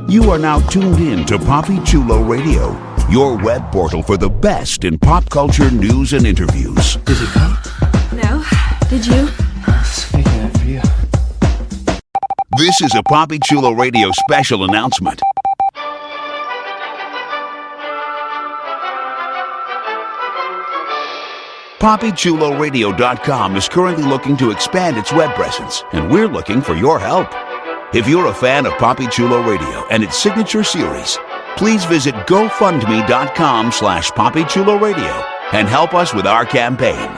You are now tuned in to Papi Chulo Radio, your web portal for the best in pop culture news and interviews. Did he come? No. Did you? Speaking that for you. This is a Papi Chulo Radio special announcement. PapiChuloRadio.com is currently looking to expand its web presence, and we're looking for your help. If you're a fan of Papi Chulo Radio and its signature series, please visit GoFundMe.com/PapiChuloRadio and help us with our campaign.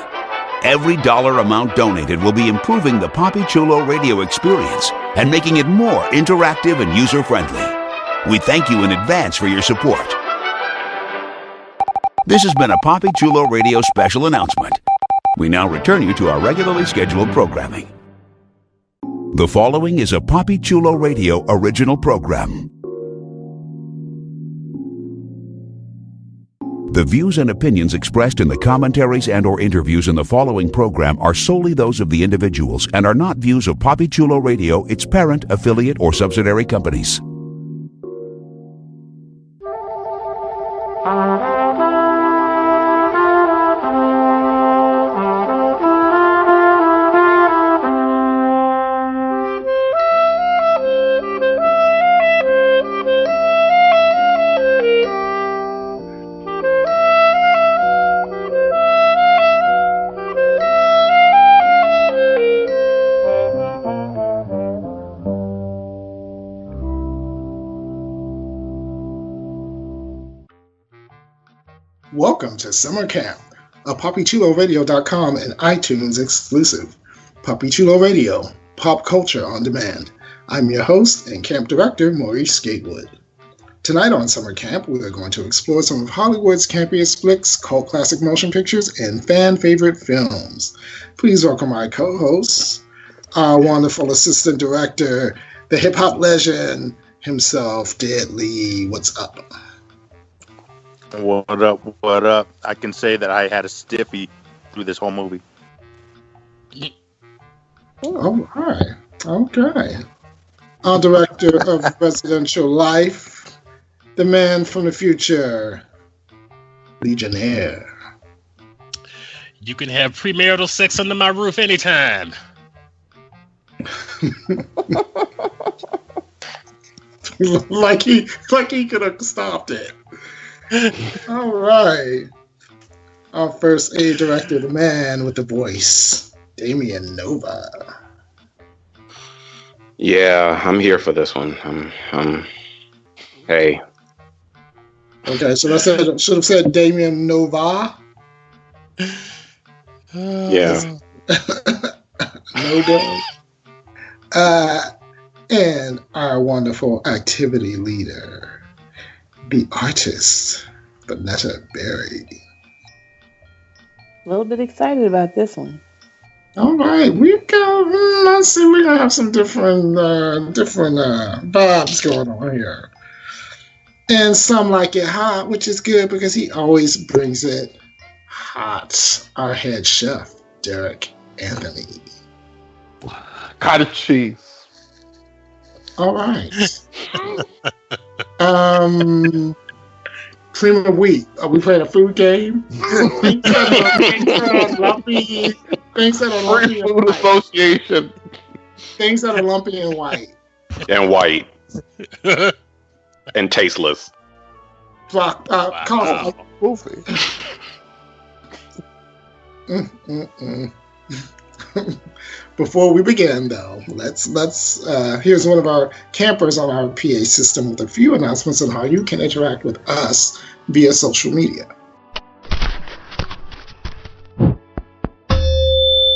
Every dollar amount donated will be improving the Papi Chulo Radio experience and making it more interactive and user-friendly. We thank you in advance for your support. This has been a Papi Chulo Radio special announcement. We now return you to our regularly scheduled programming. The following is a Papi Chulo Radio original program. The views and opinions expressed in the commentaries and/or interviews in the following program are solely those of the individuals and are not views of Papi Chulo Radio, its parent, affiliate, or subsidiary companies. Welcome to Summer Camp, a PapiChuloRadio.com and iTunes exclusive. Papi Chulo Radio, pop culture on demand. I'm your host and camp director, Maurice Gatewood. Tonight on Summer Camp, we are going to explore some of Hollywood's campiest flicks, cult classic motion pictures, and fan favorite films. Please welcome my co-hosts, our wonderful assistant director, the hip hop legend himself, Deadly. What's up? What up, what up? I can say that I had a stiffy through this whole movie. All right. Okay. Our director of Residential Life, the man from the future, Legionnaire. You can have premarital sex under my roof anytime. like he could have stopped it. All right. Our first A director, the man with the voice, Damien Nova. Yeah, I'm here for this one. Hey. Okay, so I should have said Damien Nova. Yeah. No. And our wonderful activity leader, the artist, Vanetta Berry. A little bit excited about this one. All right, we're gonna have some different vibes going on here, and some like it hot, which is good because he always brings it hot. Our head chef, Derek Anthony. Cottage cheese. All right. Cream of wheat. Are we playing a food game? Things that are lumpy. Things that are lumpy Food Association. Things that are lumpy and white. And white. And tasteless. Coffee. Before we begin, though, let's here's one of our campers on our PA system with a few announcements on how you can interact with us via social media.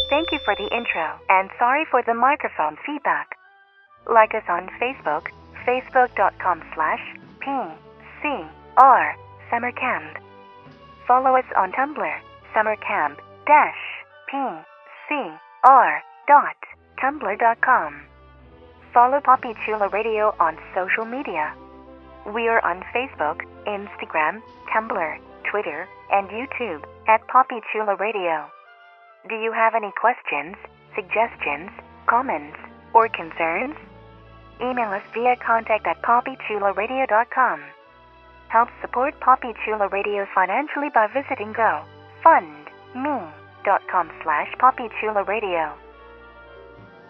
Thank you for the intro, and sorry for the microphone feedback. Like us on Facebook, facebook.com/PCR Summer Camp. Follow us on Tumblr, summercamp-pcr.tumblr.com. Follow Papi Chulo Radio on social media. We are on Facebook, Instagram, Tumblr, Twitter, and YouTube at Papi Chulo Radio. Do you have any questions, suggestions, comments, or concerns? Email us via contact@poppychularadio.com. Help support Poppy Chula Radio financially by visiting GoFundMe.com/PoppyChulaRadio.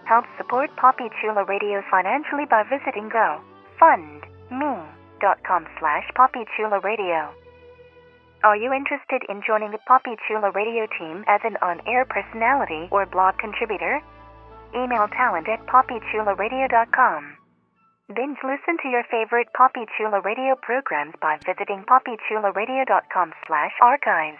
Help support Poppy Chula Radio financially by visiting GoFundMe.com/PoppyChulaRadio. Are you interested in joining the Poppy Chula Radio team as an on-air personality or blog contributor? Email talent@poppychularadio.com. Binge listen to your favorite Poppy Chula Radio programs by visiting poppychularadio.com/archives.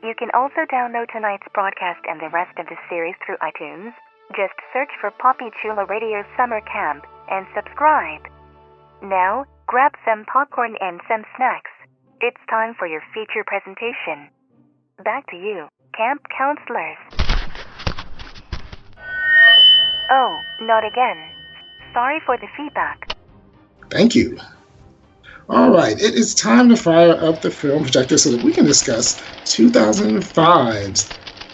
You can also download tonight's broadcast and the rest of the series through iTunes. Just search for Poppy Chula Radio Summer Camp and subscribe. Now, grab some popcorn and some snacks. It's time for your feature presentation. Back to you, camp counselors. Oh, not again. Sorry for the feedback. Thank you. All right, it is time to fire up the film projector so that we can discuss 2005's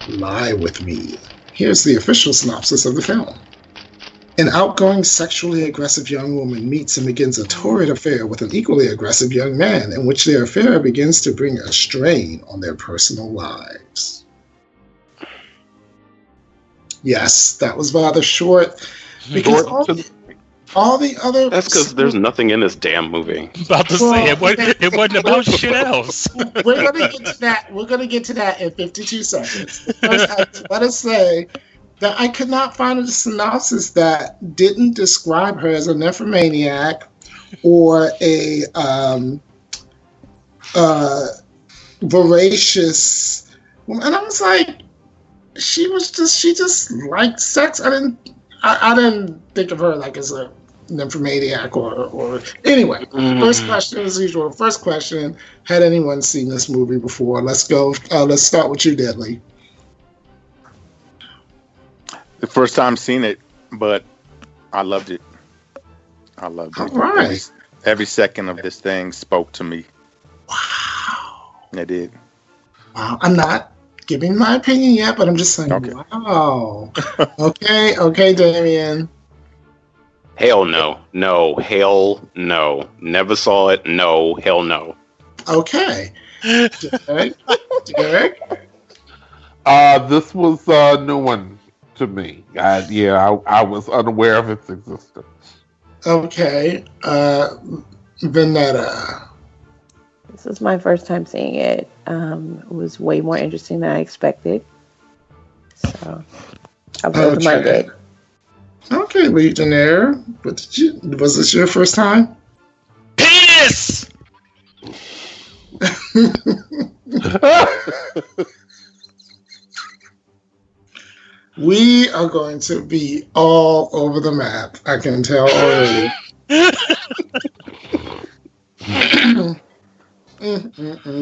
Lie With Me. Here's the official synopsis of the film. An outgoing, sexually aggressive young woman meets and begins a torrid affair with an equally aggressive young man, in which their affair begins to bring a strain on their personal lives. Yes, that was rather short, because all the other... That's because there's nothing in this damn movie. About to say, it wasn't about shit else. We're going to get to that. We're going to get to that in 52 seconds. First, let us say that I could not find a synopsis that didn't describe her as a nymphomaniac or a voracious woman. And I was like, she just liked sex. I didn't think of her like as a nymphomaniac or anyway. First question as usual. First question: had anyone seen this movie before? Let's go. Let's start with you, Deadly. The first time seen it, but I loved it. All right. Every second of this thing spoke to me. Wow. It did. Wow. I'm not giving my opinion yet, but I'm just saying, okay. Wow. Okay, Damien. Hell no. No. Hell no. Never saw it. No. Hell no. Okay. Derek? This was a new one to me. I was unaware of its existence. Okay. Vanetta. This is my first time seeing it. It was way more interesting than I expected. So I was open-minded. Okay, Legionnaire. Was this your first time? Penis! We are going to be all over the map. I can tell already.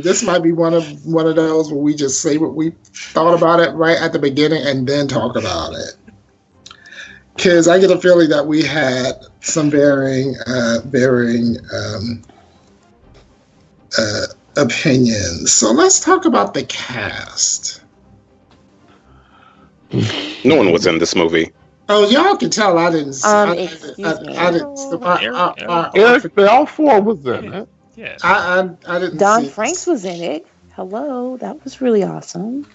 This might be one of those where we just say what we thought about it right at the beginning and then talk about it. Because I get a feeling that we had some varying opinions. So let's talk about the cast. No one was in this movie. Oh, y'all can tell I didn't. Eric Balfour was in it. Yeah. I didn't. Don Franks was in it. Hello, that was really awesome.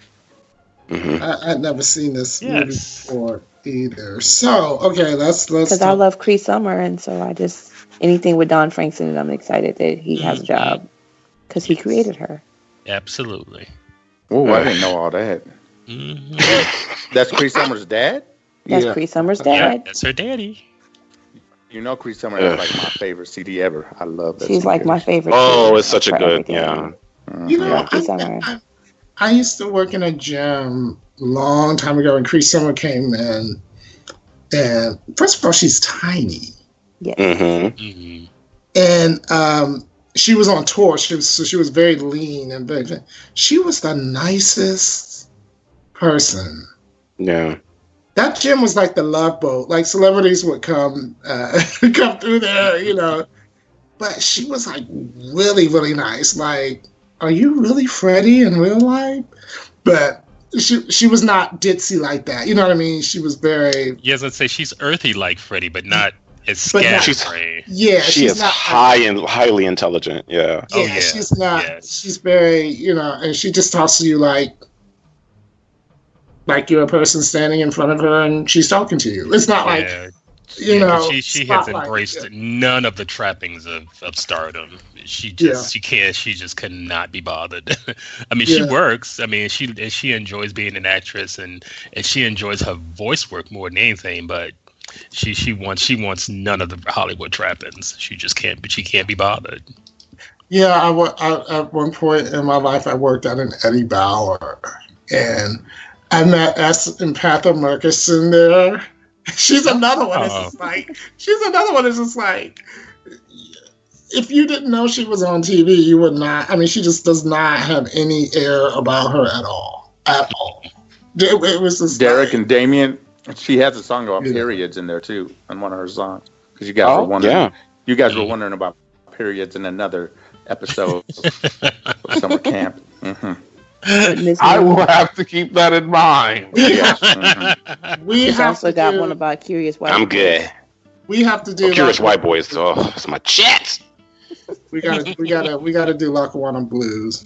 I'd never seen this movie before either. So okay, let's. Because I love Cree Summer, and so I just anything with Don Franks in it, I'm excited that he has a job because he created her. Absolutely. Oh, I didn't know all that. That's Cree Summer's dad? That's Cree Summer's dad. Yeah, that's her daddy. You know, Cree Summer is like my favorite CD ever. I love that. She's like my favorite. Oh, it's such a good, yeah. You know, I used to work in a gym a long time ago, and Cree Summer came in. And first of all, she's tiny. Yeah. And she was on tour. She was very lean and very. She was the nicest person. Yeah. That gym was like the Love Boat. Like celebrities would come through there, you know. But she was like really, really nice. Like, are you really Freddie in real life? But she was not ditzy like that. You know what I mean? She was very. Yes, I'd say she's earthy like Freddie, but not It's But not- scatterbrained. Yeah, She she's is not highly intelligent. Yeah. Yeah, Oh, yeah. she's not. Yes. She's very, and she just talks to you like you're a person standing in front of her and she's talking to you. It's not like Yeah. you know. She has spotlight. embraced none of the trappings of stardom. She just cannot be bothered. I mean, she Yeah. works. I mean, she enjoys being an actress and she enjoys her voice work more than anything. But she wants none of the Hollywood trappings. She just can't. But she can't be bothered. Yeah, I at one point in my life, I worked at an Eddie Bauer, and I met Empatha Murkison there. She's another one. It's just like if you didn't know she was on TV, you would not. I mean, she just does not have any air about her at all. It was just Derek like, and Damien. She has a song about Yeah. periods in there too, on one of her songs. Because you guys were wondering. yeah. You guys were wondering about periods in another episode of Summer Camp. Mm-hmm. I will have to keep that in mind. Yes. Mm-hmm. we He's have also to got do, one about Curious White. I'm good. We have to do. Curious like- White Boys. Oh, it's my chat. We gotta do Lackawanna Blues.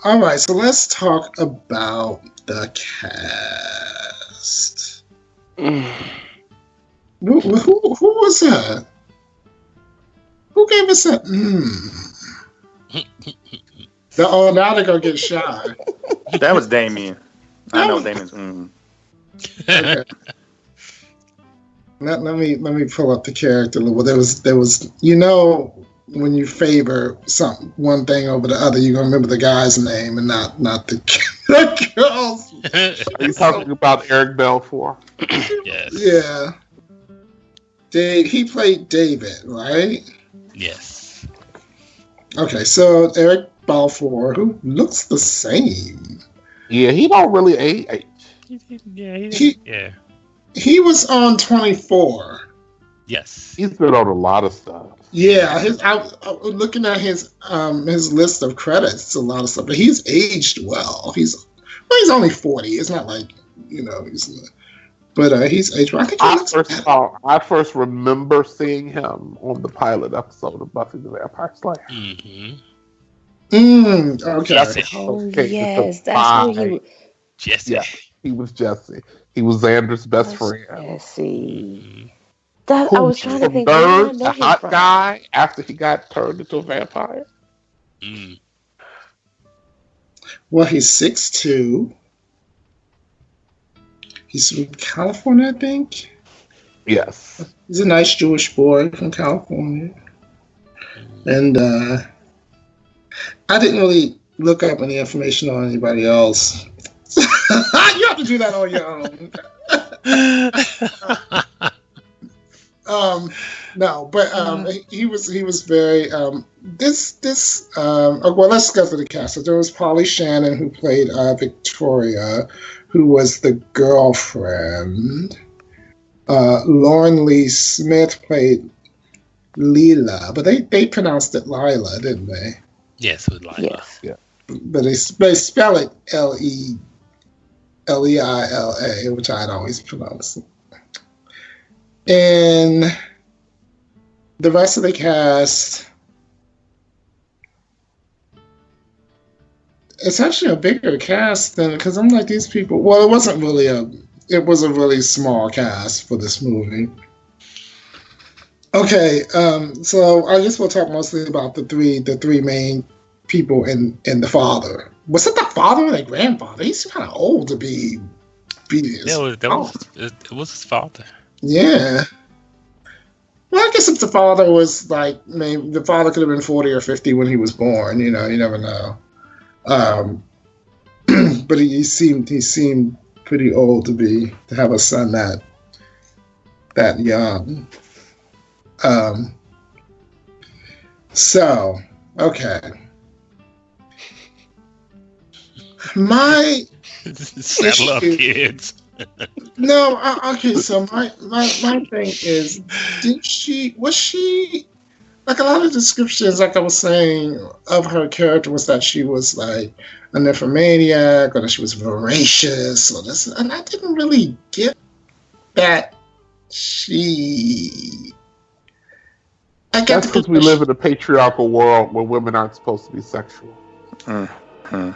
All right, so let's talk about the cast. Who was that? Who gave us that? Now they're gonna get shy. That was Damien. I know That Damien's. Okay. Let me pull up the character. Well, there was when you favor one thing over the other, you're gonna remember the guy's name and not the girl's. Are you talking about Eric Balfour? Yes. Yeah. He played David, right? Yes. Okay, so Eric Balfour, who looks the same. Yeah, he don't really age. Yeah. He was on 24. Yes. He's been on a lot of stuff. Yeah, I looking at his list of credits, it's a lot of stuff. But he's aged well. He's only 40. It's not like he's aged well. I think he looks I first remember seeing him on the pilot episode of Buffy the Vampire Slayer. Mm-hmm. Okay. Jesse. Oh, Okay, yes. the That's where pie. he Jesse. Yeah, he was Jesse. He was Xander's best friend. Jesse. That I was trying to think. Bird, Where did I the know him hot from? guy, after he got turned into a vampire. Mm. Well, he's 6'2". He's from California, I think. Yes. He's a nice Jewish boy from California. And I didn't really look up any information on anybody else. You have to do that on your own. No, but he was very well, let's go through the cast. So there was Polly Shannon, who played Victoria, who was the girlfriend. Lauren Lee Smith played Leela, but they pronounced it Lila, didn't they? Yes, with Lila. Yes. Yeah. But they spell it Leila, which I'd always pronounce. And the rest of the cast, it's actually a bigger cast than, because I'm like, these people, well, it was a really small cast for this movie. Okay, so I guess we'll talk mostly about the three main people and the father. Was it the father or the grandfather? He's kind of old to be this. Yeah, it was his father. Yeah. Well, I guess if the father was like, maybe the father could have been 40 or 50 when he was born. You never know. But he seemed pretty old to have a son that young. So, okay. My Saddle up, kids. No, okay. So my thing is, was she like, a lot of descriptions, like I was saying, of her character was that she was like a nymphomaniac, or that she was voracious, or this, and I didn't really get that I got That's because we live in a patriarchal world where women aren't supposed to be sexual. Mm-hmm.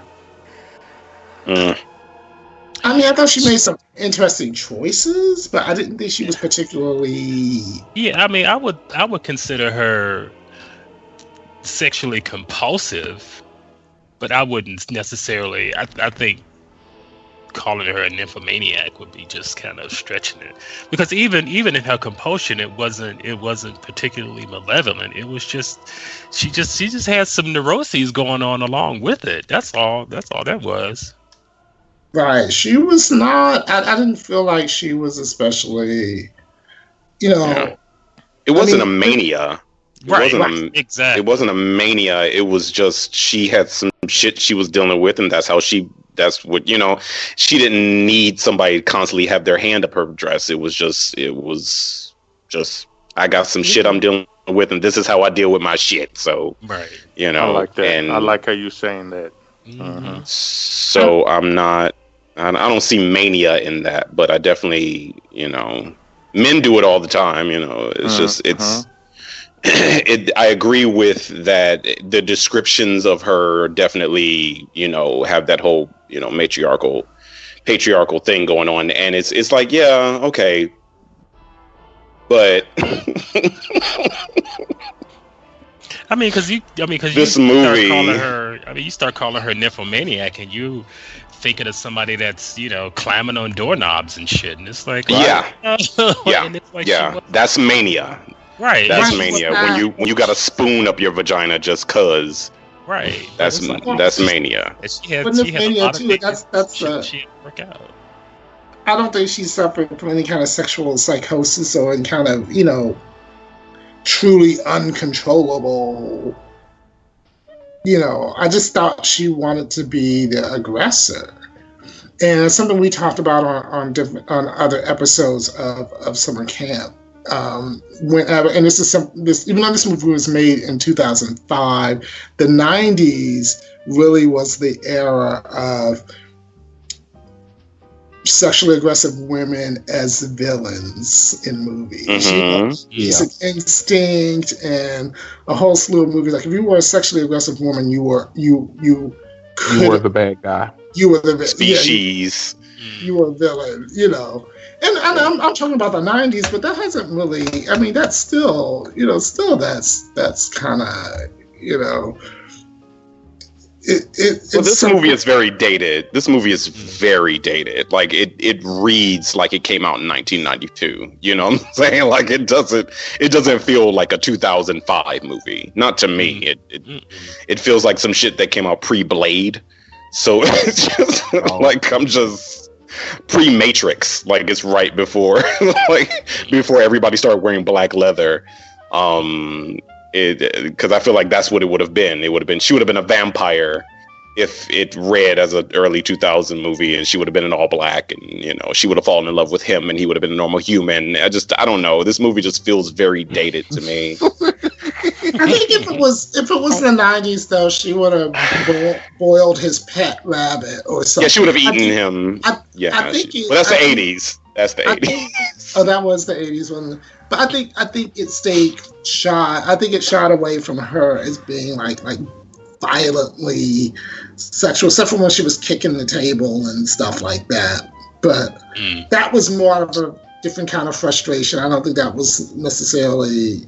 I mean, I thought she made some interesting choices, but I didn't think she was particularly. Yeah, I mean, I would consider her sexually compulsive, but I wouldn't necessarily. I think calling her a nymphomaniac would be just kind of stretching it, because even in her compulsion, it wasn't particularly malevolent. It was just she just had some neuroses going on along with it. That's all that was. Right. She was not. I didn't feel like she was especially. It wasn't a mania. Exactly. It wasn't a mania. It was just she had some shit she was dealing with, and that's what she didn't need somebody to constantly have their hand up her dress. It was just I got some shit I'm dealing with, and this is how I deal with my shit. So right. I like that. And I like how you saying that. Mm-hmm. So I don't see mania in that, but I definitely, men do it all the time. It's I agree with that. The descriptions of her definitely, have that whole, patriarchal thing going on, and it's like, yeah, okay, but I mean, because this movie, you start calling her nymphomaniac, and you thinking of somebody that's climbing on doorknobs and shit, and it's like, yeah, and it's like that's mania. Right. That's mania. When you got a spoon up your vagina just cause. Right. That's mania. She had a lot of things she work out. I don't think she suffered from any kind of sexual psychosis or any kind of, truly uncontrollable. I just thought she wanted to be the aggressor. And it's something we talked about on other episodes of Summer Camp. Whenever, and even though this movie was made in 2005, the 90s really was the era of sexually aggressive women as villains in movies. Basic Instinct and a whole slew of movies. Like if you were a sexually aggressive woman, you were the bad guy. You were the species. You were a villain, And I'm talking about the 90s, but that hasn't really. I mean, that's still, that's kind of, This movie is very dated. This movie is very dated. Like it reads like it came out in 1992. You know what I'm saying? Like it doesn't feel like a 2005 movie. Not to me. It feels like some shit that came out pre-Blade. So it's just like I'm just pre-Matrix. Like it's right before before everybody started wearing black leather. Because I feel like that's what it would have been. She would have been a vampire if it read as an early 2000 movie, and she would have been in all black, and she would have fallen in love with him, and he would have been a normal human. I don't know. This movie just feels very dated to me. I think if it was in the 90s, though, she would have boiled his pet rabbit or something. Yeah, she would have eaten him. That's the 80s. That's the 80s. That was the 80s one. But I think it stayed shy. I think it shied away from her as being like violently sexual, except for when she was kicking the table and stuff like that. But that was more of a different kind of frustration. I don't think that was necessarily.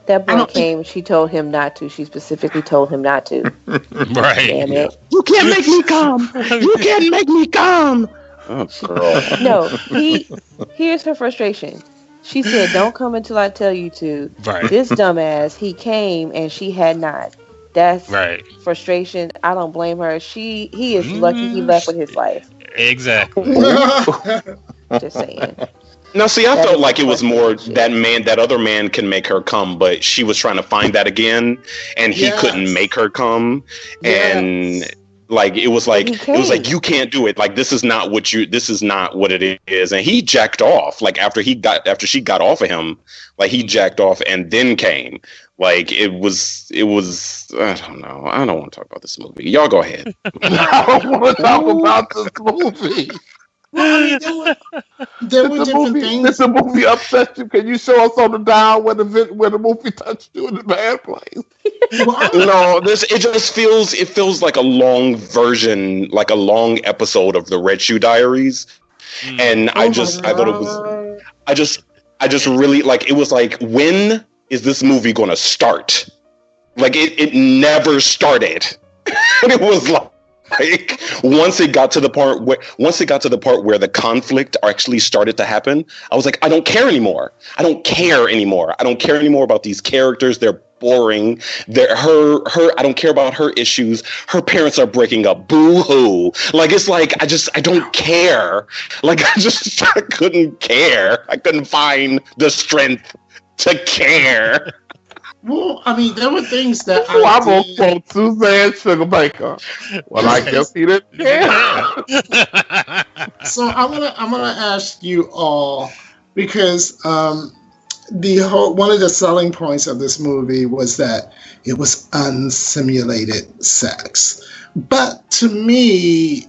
That boy came. She told him not to. She specifically told him not to. Right. Damn it! You can't make me come. You can't make me come. Oh, girl. No, here's her frustration. She said, "Don't come until I tell you to." Right. This dumbass, he came and she had not. That's right. Frustration. I don't blame her. He is lucky he left with his life. Exactly. Just saying. No, see, I felt like it was more that other man can make her come, but she was trying to find that again, and he couldn't make her come, and like it was like you can't do it. Like this is not what it is, and he jacked off. Like after she got off of him, like he jacked off and then came. Like it was. I don't know. I don't want to talk about this movie. Y'all go ahead. I don't want to talk about this movie. Well, I mean, there were different Did things. the movie upset you? Can you show us on the dial where the movie touched you in the bad place? No, it feels like a long version, like a long episode of the Red Shoe Diaries. And I thought it was I just really like it was like, when is this movie gonna start? Like it never started. And it was like once it got to the part where the conflict actually started to happen, I was like, I don't care anymore. I don't care anymore about these characters. They're boring. I don't care about her issues. Her parents are breaking up. Boo hoo. Like, it's like, I don't care. Like, I couldn't care. I couldn't find the strength to care. Well, I mean, there were things that I'm gonna quote Suzanne Sugarbaker. Well, I guess he didn't care. So I'm gonna ask you all, because one of the selling points of this movie was that it was unsimulated sex. But to me,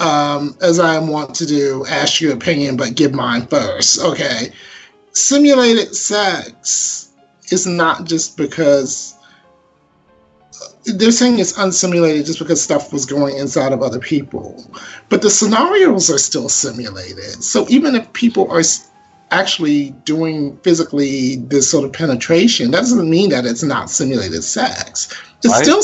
as I want to do, ask your opinion, but give mine first. Okay, simulated sex is not just because they're saying it's unsimulated just because stuff was going inside of other people, but the scenarios are still simulated. So even if people are actually doing physically this sort of penetration, that doesn't mean that it's not simulated sex. It's still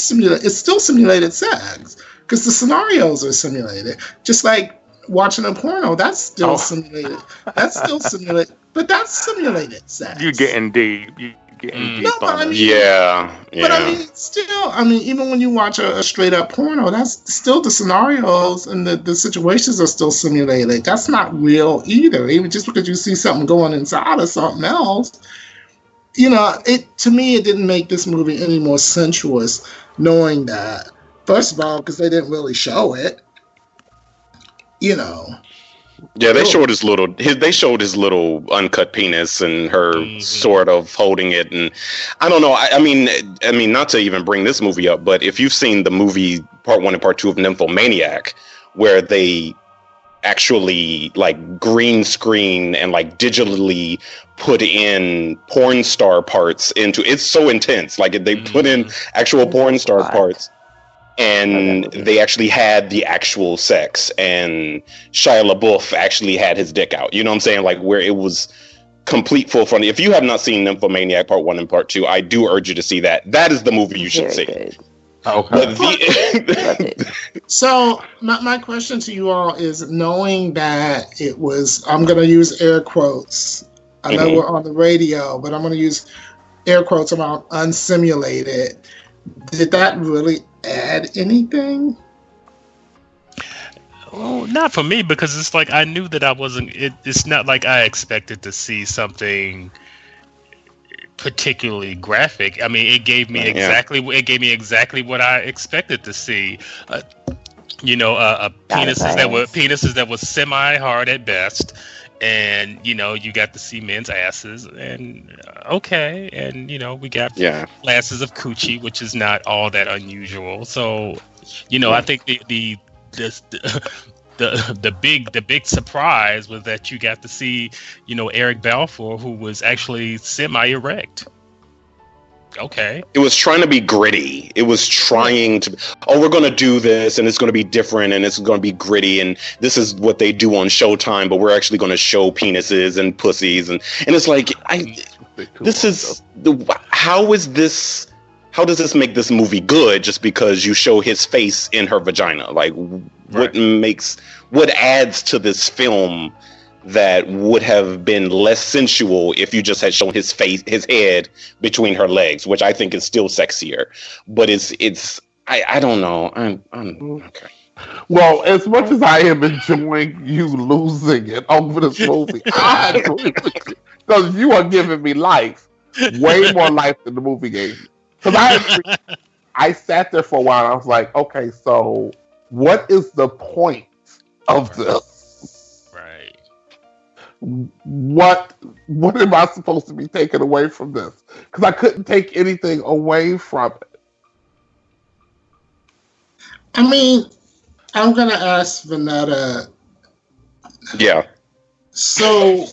simulated sex because the scenarios are simulated. Just like watching a porno, that's still simulated. That's still simulated, but that's simulated sex. You're getting deep. No, but I mean, yeah. But I mean, still, even when you watch a straight up porno, that's still the scenarios and the situations are still simulated. That's not real either. Even just because you see something going inside of something else, to me, it didn't make this movie any more sensuous knowing that. First of all, because they didn't really show it, Yeah, they showed his little uncut penis and her sort of holding it, and I don't know. I mean, not to even bring this movie up, but if you've seen the movie Part 1 and Part 2 of Nymphomaniac, where they actually like green screen and like digitally put in porn star parts into it's so intense. Like they put in actual porn star parts. And they actually had the actual sex, and Shia LaBeouf actually had his dick out. You know what I'm saying? Like, where it was complete full frontal. If you have not seen Nymphomaniac Part 1 and Part 2, I do urge you to see that. That is the movie you should see. Okay. So my question to you all is, knowing that it was, I'm going to use air quotes. I know we're on the radio, but I'm going to use air quotes about unsimulated. Did that really add anything? Well, not for me, because it's like I knew that I wasn't. It's not like I expected to see something particularly graphic. I mean, it gave me exactly what I expected to see. Penises that were semi-hard at best. And you got to see men's asses, and we got glasses of coochie, which is not all that unusual. So, I think the big surprise was that you got to see, Eric Balfour, who was actually semi-erect. Okay. It was trying to be gritty. It was trying to, we're going to do this and it's going to be different and it's going to be gritty and this is what they do on Showtime, but we're actually going to show penises and pussies. And it's like, how does this make this movie good just because you show his face in her vagina? Like, what adds to this film that would have been less sensual if you just had shown his head between her legs, which I think is still sexier. But I don't know. I'm okay. Well, as much as I am enjoying you losing it over this movie, because you are giving me life, way more life than the movie gave me. Because I sat there for a while and I was like, okay, so what is the point of this? What am I supposed to be taking away from this? Because I couldn't take anything away from it. I mean, I'm gonna ask Vanetta Yeah. So,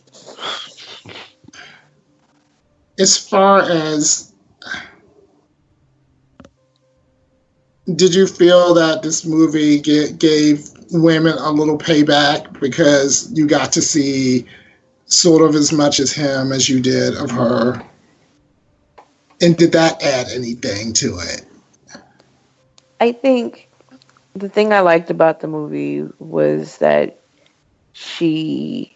as far as, did you feel that this movie gave women a little payback because you got to see sort of as much as him as you did of her? And did that add anything to it? I think the thing I liked about the movie was that she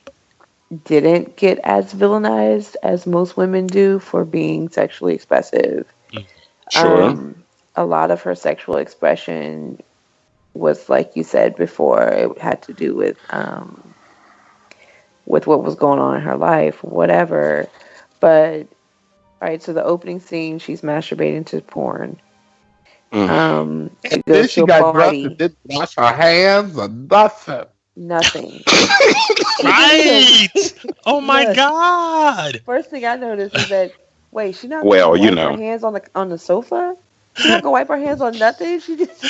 didn't get as villainized as most women do for being sexually expressive. Sure. A lot of her sexual expression was, like you said before, it had to do with what was going on in her life, whatever. But all right, so the opening scene, she's masturbating to porn. It Then goes she to a got dressed party. and didn't wash her hands or nothing. Nothing. Right. Oh my Look, God. First thing I noticed is that wait, she not Well, gonna you wipe know. her hands on the sofa. She not gonna wipe her hands on nothing. She just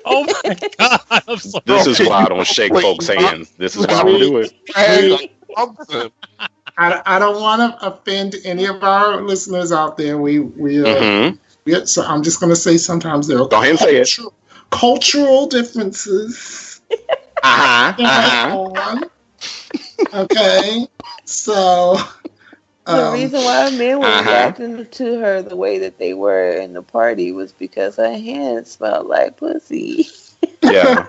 Oh my God. I'm sorry. This is why I don't shake folks' hands. This is why I don't do it. I don't want to offend any of our listeners out there. So I'm just going to say sometimes there are Go ahead and say it. cultural differences. Okay, so the reason why men were reacting to her the way that they were in the party was because her hands smelled like pussy. Yeah.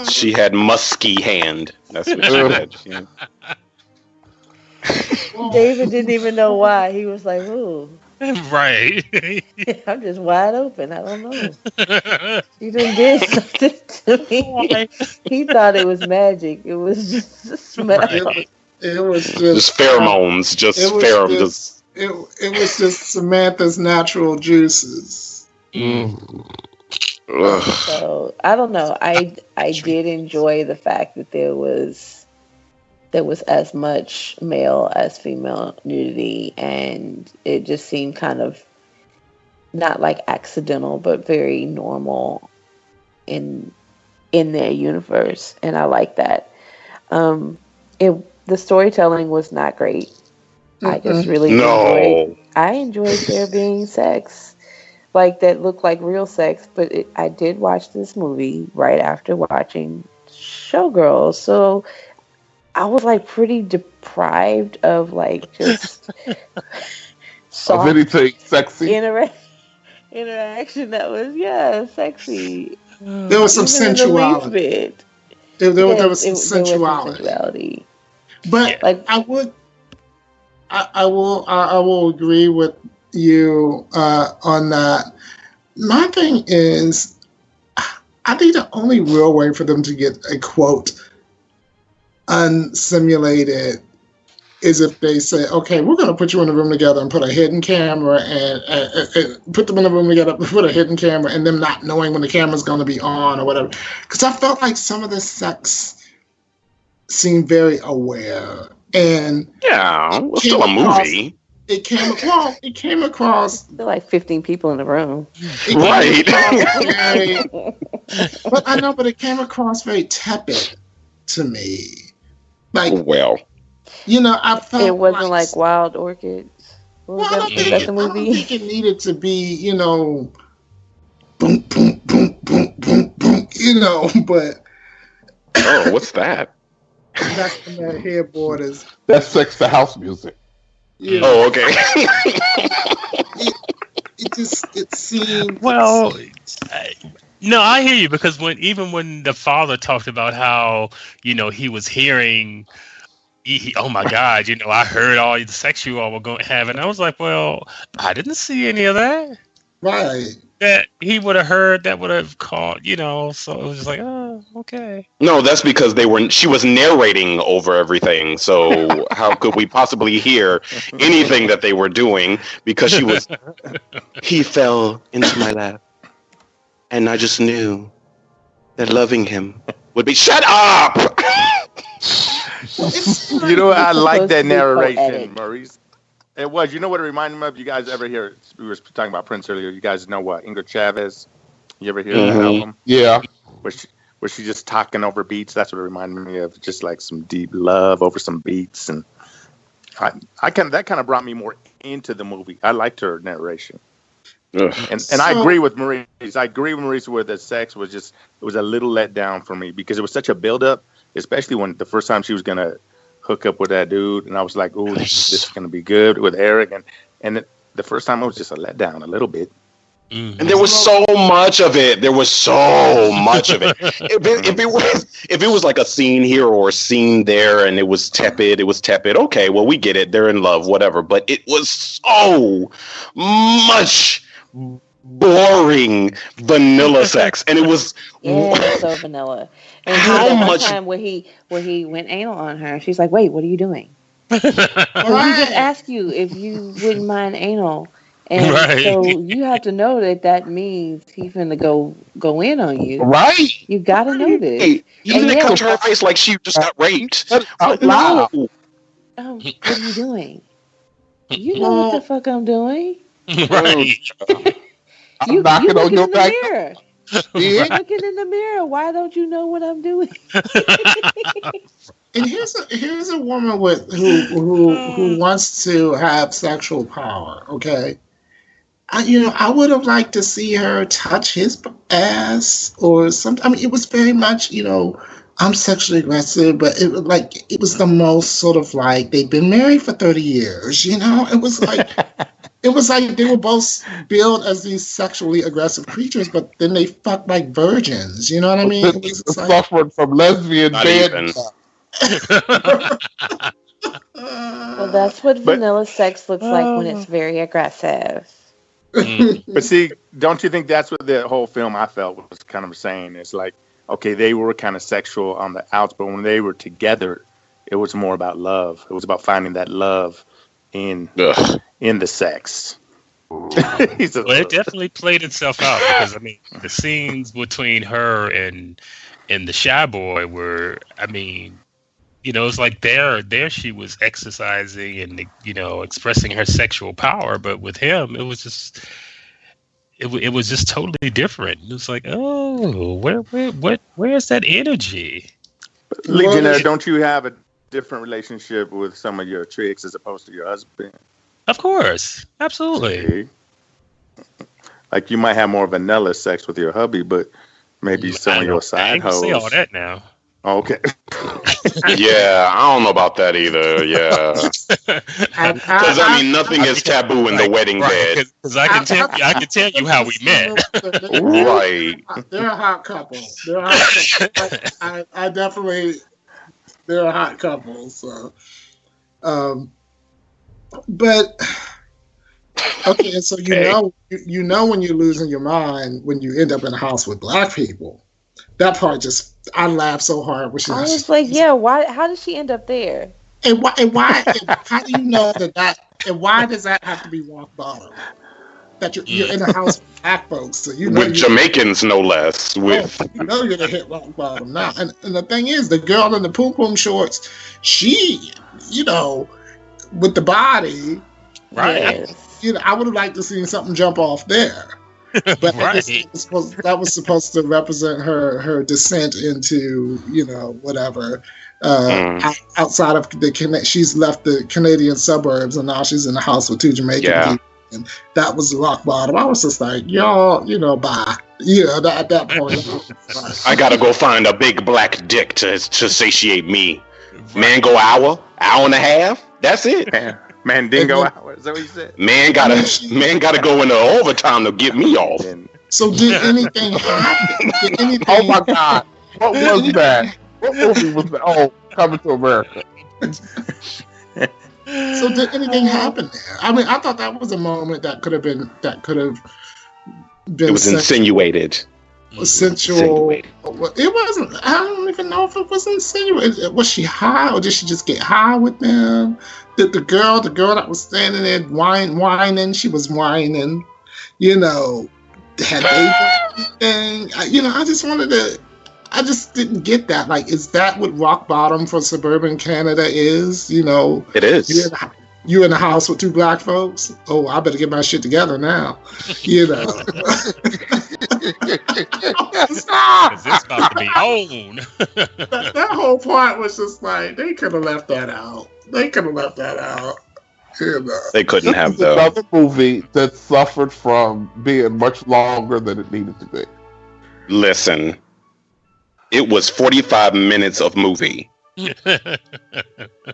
She had musky hand. That's what she had. David didn't even know why. He was like, "Ooh, Right. I'm just wide open. I don't know. She done did something to me." He thought it was magic. It was just a smell. Right. it was just pheromones. It was just Samantha's natural juices. So I don't know. I did enjoy the fact that there was as much male as female nudity, and it just seemed kind of not like accidental, but very normal in their universe, and I like that. The storytelling was not great. I just really enjoyed there being sex. Like that looked like real sex, but I did watch this movie right after watching Showgirls, so I was like pretty deprived of like just of anything sexy interaction that was sexy. There was some sensuality. There was some sensuality. But like I will agree with you on that. My thing is, I think the only real way for them to get a quote unsimulated is if they say, okay, we're going to put you in a room together and put a hidden camera and put them in a room together, put a hidden camera, and them not knowing when the camera's going to be on or whatever. Because I felt like some of the sex seemed very aware. And yeah, it was still a movie. It came across. There were like 15 people in the room. Right. But I know, but it came across very tepid to me. Like, well, you know, I felt it wasn't like Wild Orchids. I don't think it needed to be, you know, boom, boom, boom, boom, boom, boom, you know, but. Oh, what's that? That's when that headboard is. That's Sex to House music. Yeah. Oh, okay. it seemed. Well, no, I hear you, because when the father talked about how, you know, he was hearing, oh my God, you know, I heard all the sex you all were going to have, and I was like, well, I didn't see any of that. Right. That he would have heard, that would have caught, you know, so it was just like, oh, okay. No, that's because she was narrating over everything, so how could we possibly hear anything that they were doing, because he fell into my lap, and I just knew that loving him would be, shut up! You know, I like that narration, Maurice. It was. You know what it reminded me of? You guys ever hear? We were talking about Prince earlier. You guys know what? Ingrid Chavez. You ever hear that album? Yeah. where she's just talking over beats. That's what it reminded me of, just like some deep love over some beats. And that kind of brought me more into the movie. I liked her narration. And I agree with Maurice. I agree with Maurice where the sex was it was a little let down for me because it was such a build up, especially when the first time she was gonna hook up with that dude, and I was like, "Oh, this is gonna be good with Eric." And the first time it was just a letdown, a little bit. Mm-hmm. And there was so much of it. If it was like a scene here or a scene there, and it was tepid. Okay, well, we get it. They're in love, whatever. But it was so much boring vanilla sex, and it was so vanilla. And how much time where he went anal on her, and she's like, "Wait, what are you doing?" He just asked you if you wouldn't mind anal, and so you have to know that means he's finna go in on you. Right? You gotta know this. You didn't come to her face like she just got raped. Wow. What are you doing? You know what the fuck I'm doing. Right. You knocking on your back. Mirror. You're looking in the mirror. Why don't you know what I'm doing? And here's a woman who wants to have sexual power. Okay, I would have liked to see her touch his ass or something. I mean, it was very much I'm sexually aggressive, but it was the most sort of like they'd been married for 30 years. It was like. It was like they were both billed as these sexually aggressive creatures, but then they fucked like virgins. You know what I mean? It was suffered from lesbian bad. Well, that's what vanilla sex looks like when it's very aggressive. But see, don't you think that's what the whole film I felt was kind of saying? It's like, okay, they were kind of sexual on the outs, but when they were together, it was more about love. It was about finding that love in the sex. Well, it definitely played itself out because the scenes between her and the shy boy were, it's like there she was exercising and expressing her sexual power, but with him it was just totally different. It was like, oh, where's that energy? Legionnaire, don't you have a different relationship with some of your tricks as opposed to your husband? Of course, absolutely. Like you might have more vanilla sex with your hubby, but maybe some of your side hoes. I say all that now. Okay. Yeah, I don't know about that either. Yeah, because nothing is taboo in the wedding bed. Because I can tell you how we met. Right. They're a hot couple. I definitely. They're a hot couple. So, but okay. So you know when you're losing your mind when you end up in a house with black people. That part I laughed so hard when I was like, yeah, why? How did she end up there? And why? How do you know that? And why does that have to be rock bottom? That you're in a house with black folks, so with Jamaicans, no less. You're gonna hit rock bottom now. And the thing is, the girl in the poom poom shorts, she, with the body, right? I would have liked to see something jump off there. But right. that was supposed to represent her descent into whatever outside of she's left the Canadian suburbs and now she's in the house with two Jamaican people, and that was the rock bottom. I was just like, y'all, bye. At that point, I gotta go find a big black dick to satiate me. Man, go hour and a half. That's it. Mandingo hour. Is that what you said? Man gotta go into overtime to get me off. So did anything happen? Oh my God! What was that? What movie was that? Oh, Coming to America. So did anything happen there? I thought that was a moment that could have been. It was insinuated. Sensual. It wasn't. I don't even know if it was insinuated. Was she high, or did she just get high with them? Did the girl that was standing there whining, she was whining. Had they done anything? I just didn't get that. Like, is that what rock bottom for suburban Canada is? It is. You in the house with two black folks? Oh, I better get my shit together now. 'Cause it's about to be on. That whole part was just like they could have left that out. They could have left that out. You know. They couldn't This have is though. another movie that suffered from being much longer than it needed to be. Listen, it was 45 minutes of movie,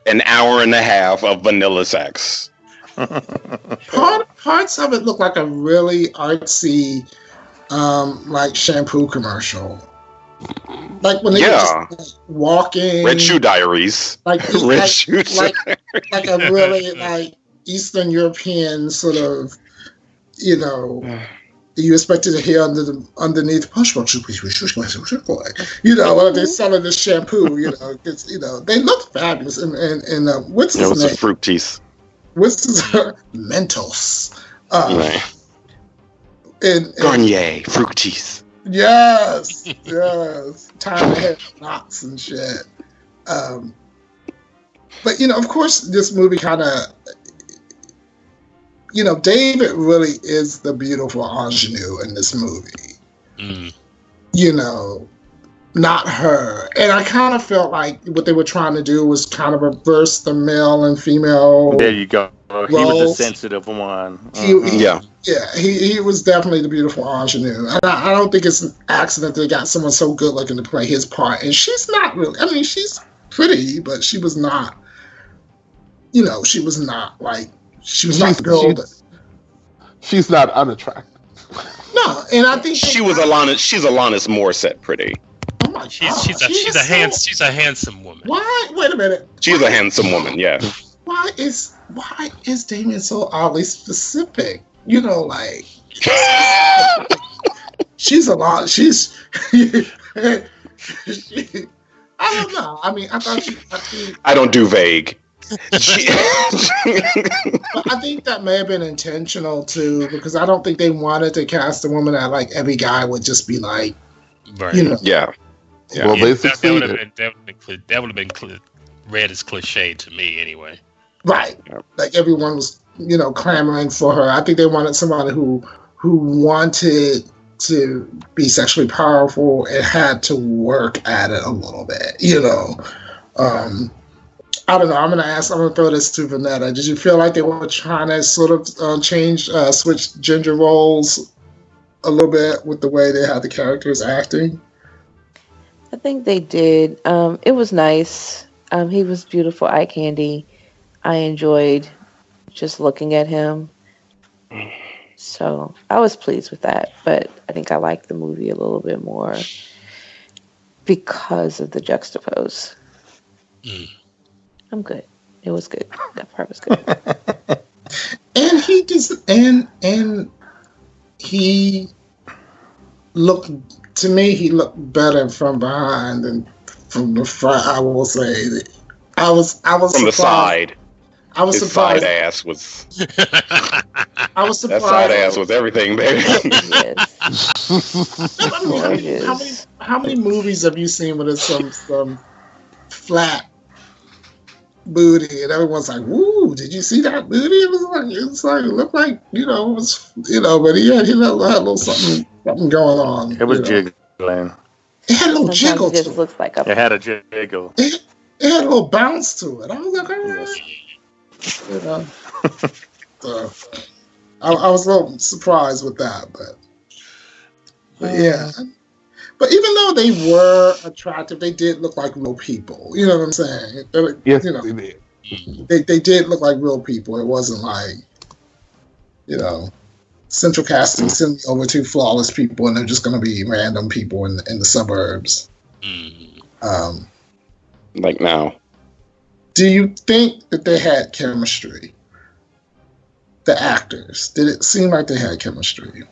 an hour and a half of vanilla sex. Parts of it look like a really artsy, like shampoo commercial. Like when they were just like, walking, Red Shoe Diaries. like Red Shoe like a really like Eastern European sort of, you know. You expected to hear underneath push, you know, when they're selling the shampoo, you know, it's, you know, they look fabulous. And what's his It was name? a Fructis. What's his Mentos? Right. And Garnier, Fructis. yes, time to have knots and shit. But you know, of course, this movie kind of, you know, David really is the beautiful ingenue in this movie. You know, not her. And I kind of felt like what they were trying to do was kind of reverse the male and female. There you go. He was the roles. sensitive one. He was definitely the beautiful ingenue. And I don't think it's an accident they got someone so good looking to play his part. And she's not really, I mean, she's pretty, but she was not, you know, she was not like, she was not the girl that. She's not unattractive. No, and I think She's Alanis Morissette pretty. Oh my God, She's a handsome woman. Why? Wait a minute. She's a handsome woman, yeah. Why is Damien so oddly specific? You know, like she's a lot. She's. I don't know. I mean, I don't do vague. But I think that may have been intentional too, because I don't think they wanted to cast a woman that like every guy would just be like, Right. you know, Yeah. Well, they that succeeded. would have been read as cliche to me anyway. right? Like everyone was, you know, clamoring for her. I think they wanted somebody who wanted to be sexually powerful and had to work at it a little bit, you know. I don't know. I'm gonna throw this to Vanetta. Did you feel like they were trying to sort of switch gender roles a little bit with the way they had the characters acting? I think they did. It was nice. He was beautiful eye candy. I enjoyed just looking at him. So I was pleased with that. But I think I liked the movie a little bit more because of the juxtapose. I'm good. It was good. That part was good. And he just and he looked, to me, he looked better from behind than from the front. I will say, I was From surprised. the side. I was His surprised. side ass was. I was That surprised. side ass was everything, baby. Yes. How many movies have you seen with some flat booty and everyone's like, "Woo! Did you see that booty?" It looked like, you know, it was, you know, but he had a little something going on. It was you know. jiggling. It had a little jiggle Sometimes it to just it. looks like It had a jiggle. It had a little bounce to it. I was like, all right. You know. So, I was a little surprised with that, but yeah. But even though they were attractive, they did look like real people. You know what I'm saying? Yes, you know, they did. they did look like real people. It wasn't like, you know, Central Casting sending over two flawless people and they're just going to be random people in the suburbs. Like now. Do you think that they had chemistry? The actors, did it seem like they had chemistry?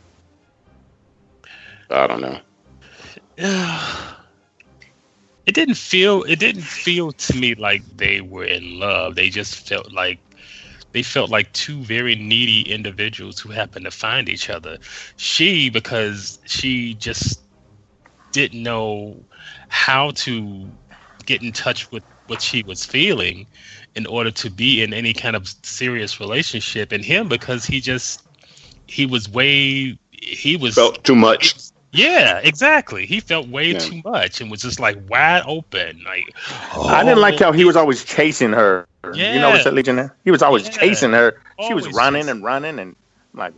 I don't know. It didn't feel to me like they were in love. They just felt like two very needy individuals who happened to find each other. She, because she just didn't know how to get in touch with what she was feeling in order to be in any kind of serious relationship, and him because he was Felt too much. Yeah, exactly. He felt way too much and was just like wide open. Like, I didn't like how he was always chasing her. Yeah. You notice that, Legionnaire? He was always chasing her. She was Always running and running, and I'm like,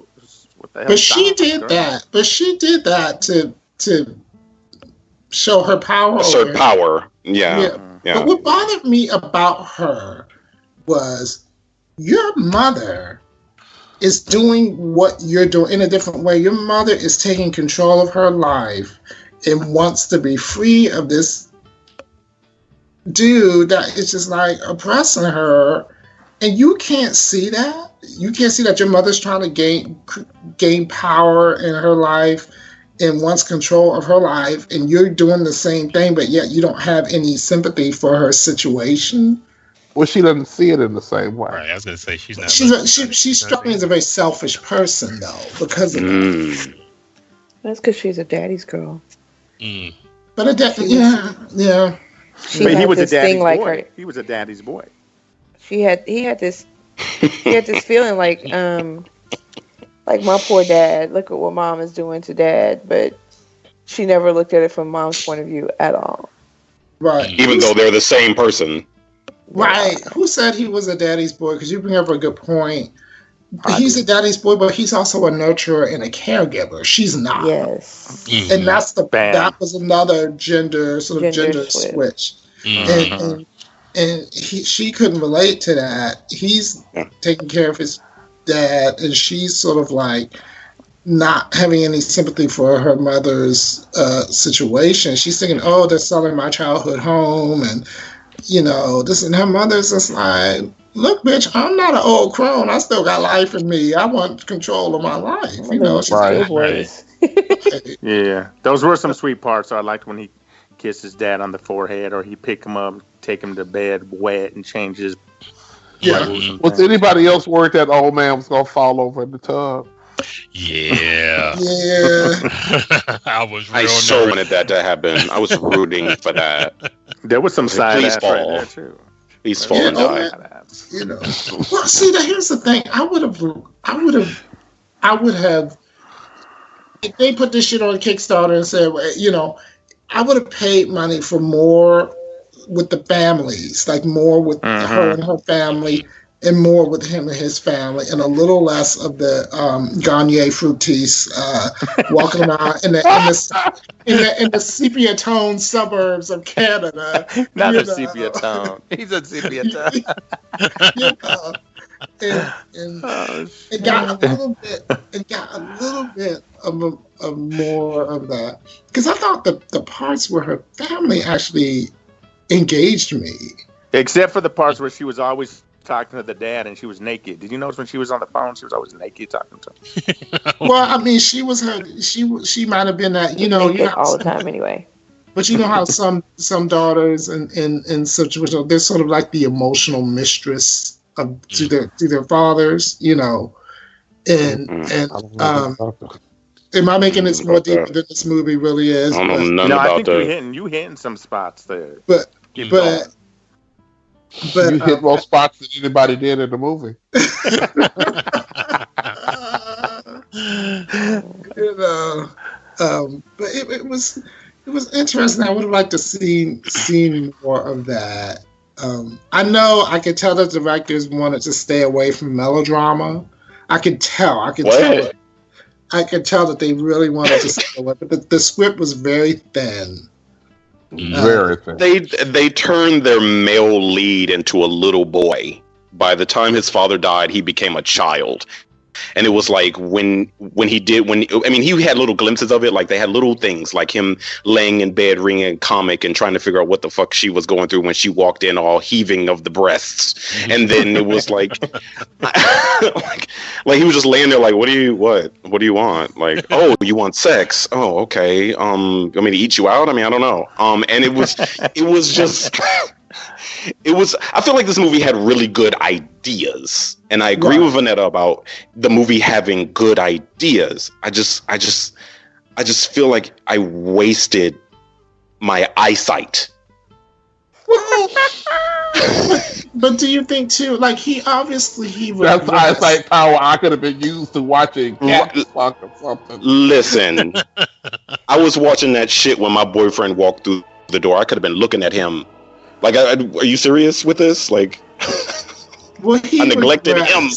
what the hell? But she Stop, did girl. that. But she did that to show her power. Assert over- power. Yeah. But what bothered me about her was your mother is doing what you're doing in a different way. Your mother is taking control of her life and wants to be free of this dude that is just like oppressing her. And you can't see that. You can't see that your mother's trying to gain power in her life and wants control of her life, and you're doing the same thing, but yet you don't have any sympathy for her situation. Well, she doesn't see it in the same way. Right, I was gonna say she's not. She struck me as a very selfish person, though, because of that. That's because she's a daddy's girl. But yeah. She But he had was a this daddy's thing like boy. her. He was a daddy's boy. He had this feeling like my poor dad. Look at what mom is doing to dad, but she never looked at it from mom's point of view at all. Right. Even though they're the same person. Right. Who said he was a daddy's boy? Because you bring up a good point. He's a daddy's boy, but he's also a nurturer and a caregiver. She's not. Yes. And that's that was another gender switch. And she couldn't relate to that. He's taking care of his dad, and she's sort of like not having any sympathy for her mother's situation. She's thinking, oh, they're selling my childhood home, and this, and her mother's just like, look, bitch, I'm not an old crone. I still got life in me. I want control of my life. She's Right. Yeah, those were some sweet parts. I liked when he kissed his dad on the forehead, or he pick him up, take him to bed wet, and change his. Yeah. Was anybody else worried that old man was gonna fall over in the tub? Yeah. I was. I so wanted that to happen. I was rooting for that. There was some side Please ass fall. right there too. Please fall and die. Well, see, here's the thing. I would have. If they put this shit on Kickstarter and said, I would have paid money for more with the families, like more with her and her family, and more with him and his family, and a little less of the Garnier Fructis walking around in the sepia tone suburbs of Canada. Not a sepia tone. He's a sepia tone. It got a little bit of more of that, because I thought the parts where her family actually engaged me, except for the parts where she was always talking to the dad and she was naked. Did you notice when she was on the phone, she was always naked talking to him? Well, I mean, she might have been that, all the time anyway. But you know how some daughters in situations, they're sort of like the emotional mistress to their fathers, and am I making this more deeper than this movie really is? I don't know I about think you hitting some spots there. But you hit more spots than anybody did in the movie. But it was interesting. I would have liked to seen more of that. I know I could tell the directors wanted to stay away from melodrama. I could tell that they really wanted to stay away, but the script was very thin. Very thin. They turned their male lead into a little boy. By the time his father died, he became a child. And it was like he had little glimpses of it. Like they had little things like him laying in bed reading a comic and trying to figure out what the fuck she was going through when she walked in all heaving of the breasts. And then it was like, like he was just laying there like, what do you want? Like, oh, you want sex? Oh, okay. You want me to eat you out? I mean, I don't know. And it was just... I feel like this movie had really good ideas, and I agree with Vanetta about the movie having good ideas. I just feel like I wasted my eyesight. But do you think too? Like he obviously That's eyesight power I could have been used to watching cats fuck or something. Listen, I was watching that shit when my boyfriend walked through the door. I could have been looking at him. Like, are you serious with this? Like, well, I neglected him.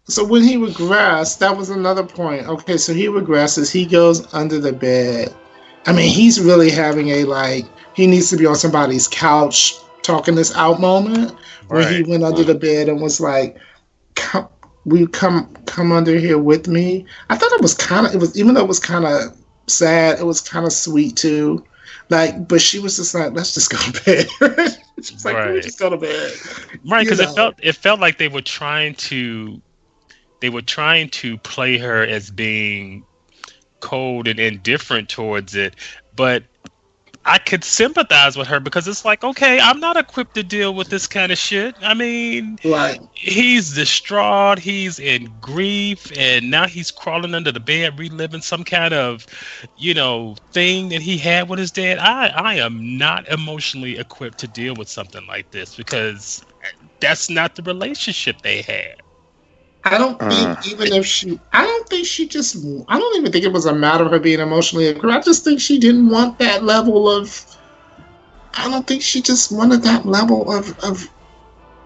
So when he regressed, that was another point. Okay, so he regresses. He goes under the bed. I mean, he's really having a like. He needs to be on somebody's couch talking this out moment where he went under the bed and was like, come under here with me. I thought it was even though it was kind of sad, it was kind of sweet too. Like, but she was just like, let's just go to bed. She's like, let's just go to bed. Right, because it felt like they were trying to play her as being cold and indifferent towards it, but I could sympathize with her because it's like, okay, I'm not equipped to deal with this kind of shit. I mean, he's distraught, he's in grief, and now he's crawling under the bed, reliving some kind of, thing that he had with his dad. I am not emotionally equipped to deal with something like this because that's not the relationship they had. I don't think I don't even think it was a matter of her being emotionally aggressive. I just think she didn't want that level of, I don't think she just wanted that level of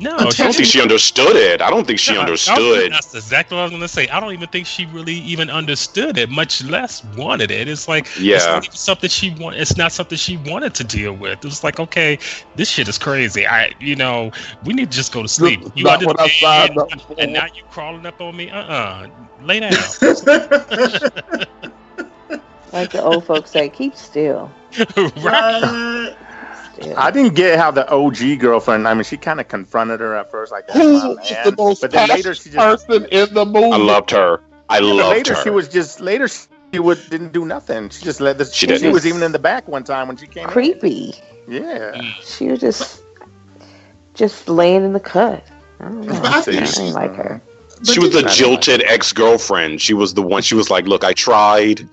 no, I don't think she understood it. I don't think she understood. That's exactly what I was going to say. I don't even think she really even understood it, much less wanted it. It's like, it's not even something she wanted. It's not something she wanted to deal with. It was like, okay, this shit is crazy. We need to just go to sleep. You under the bed, and now you crawling up on me. Lay down. Like the old folks say, keep still. Right. I didn't get how the OG girlfriend. I mean, she kind of confronted her at first, like, "Who is the most but then later she just person in the movie?" I loved her. Later she was just didn't do nothing. She just let this. She was even in the back one time when she came. Creepy. Yeah. She was just laying in the cut. I don't know. I didn't like her. She was the jilted ex-girlfriend. She was the one. She was like, "Look, I tried.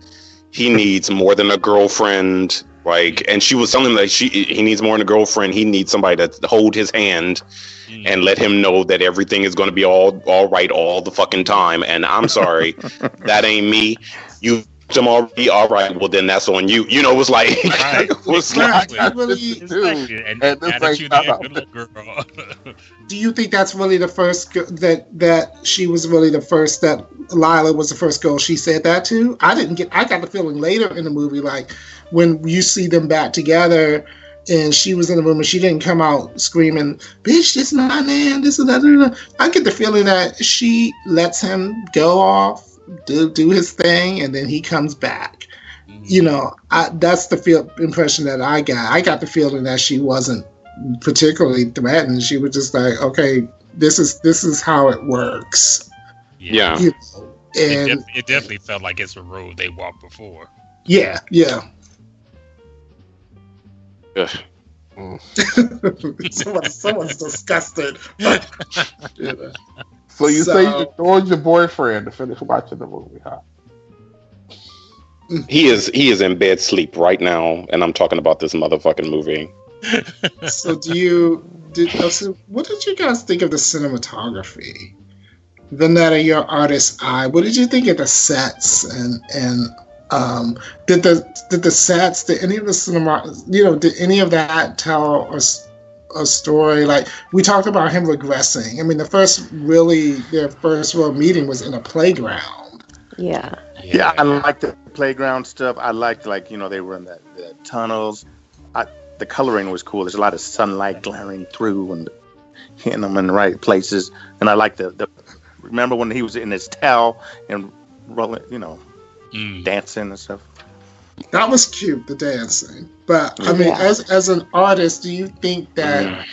He needs more than a girlfriend." And she was telling him that he needs more than a girlfriend. He needs somebody to hold his hand and let him know that everything is going to be all right all the fucking time. And I'm sorry, that ain't me. You them already all right. Well, then that's on you. It was like, Do you think that's really the first that she was really the first, that Lila was the first girl she said that to? I got the feeling later in the movie, like when you see them back together and she was in the room and she didn't come out screaming, "Bitch, this is my man, this is that." I get the feeling that she lets him go off, do his thing, and then he comes back. That's the impression that I got. I got the feeling that she wasn't particularly threatened. She was just like, okay, this is how it works. Yeah. And it definitely felt like it's a road they walked before. Yeah. Someone's disgusted. So you say you ignored your boyfriend to finish watching the movie, huh? He is in bed sleep right now, and I'm talking about this motherfucking movie. So what did you guys think of the cinematography? Vanetta, your artist eye. What did you think of the sets and did the sets? Did any of the cinema? Did any of that tell us a story? Like we talked about him regressing. I mean, their first real meeting was in a playground. Yeah. Yeah, I liked the playground stuff. I liked they were in the tunnels. The coloring was cool. There's a lot of sunlight glaring through and hitting them in the right places. And I liked the remember when he was in his towel and rolling, dancing and stuff. That was cute, the dancing. But I mean, as an artist, do you think that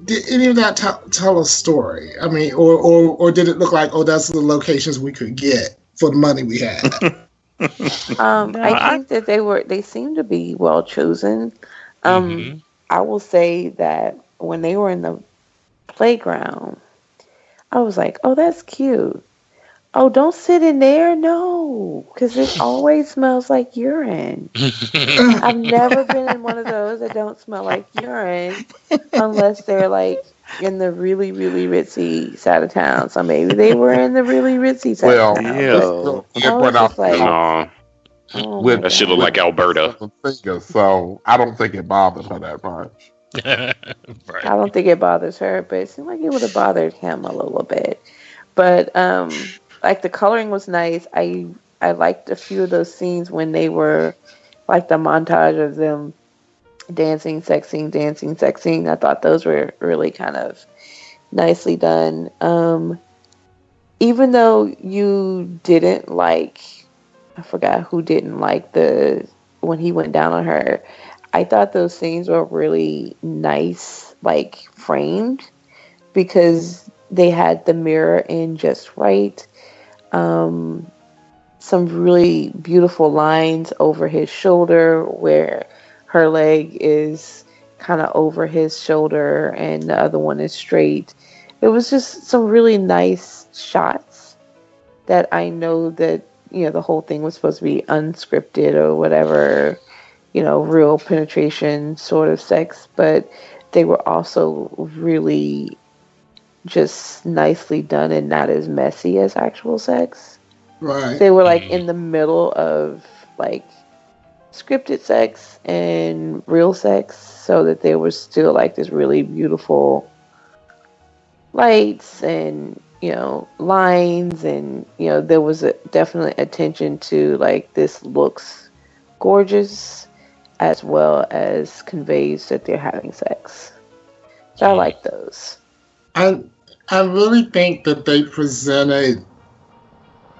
did any of that tell a story? I mean, or did it look like, that's the locations we could get for the money we had? I think that they seemed to be well chosen. I will say that when they were in the playground, I was like, oh, that's cute. Oh, don't sit in there. No, because it always smells like urine. I've never been in one of those that don't smell like urine unless they're like in the really, really ritzy side of town. So maybe they were in the really ritzy side of town. Ew. But I was just like, No, oh my that shit look God. like Alberta. So I don't think it bothered her that much. I don't think it bothers her, but it seemed like it would have bothered him a little bit. But like the coloring was nice. I liked a few of those scenes when they were like the montage of them dancing, sexing. I thought those were really kind of nicely done. Even though you didn't like, I forgot who didn't like when he went down on her. I thought those scenes were really nice, like framed, because they had the mirror in just right. Some really beautiful lines over his shoulder where her leg is kind of over his shoulder and the other one is straight. It was just some really nice shots that I know that, the whole thing was supposed to be unscripted or whatever, real penetration sort of sex, but they were also really just nicely done and not as messy as actual sex. Right. They were like in the middle of like scripted sex and real sex, so that there was still like this really beautiful lights and lines, and there was definitely attention to like this looks gorgeous as well as conveys that they're having sex. So I like those. I really think that they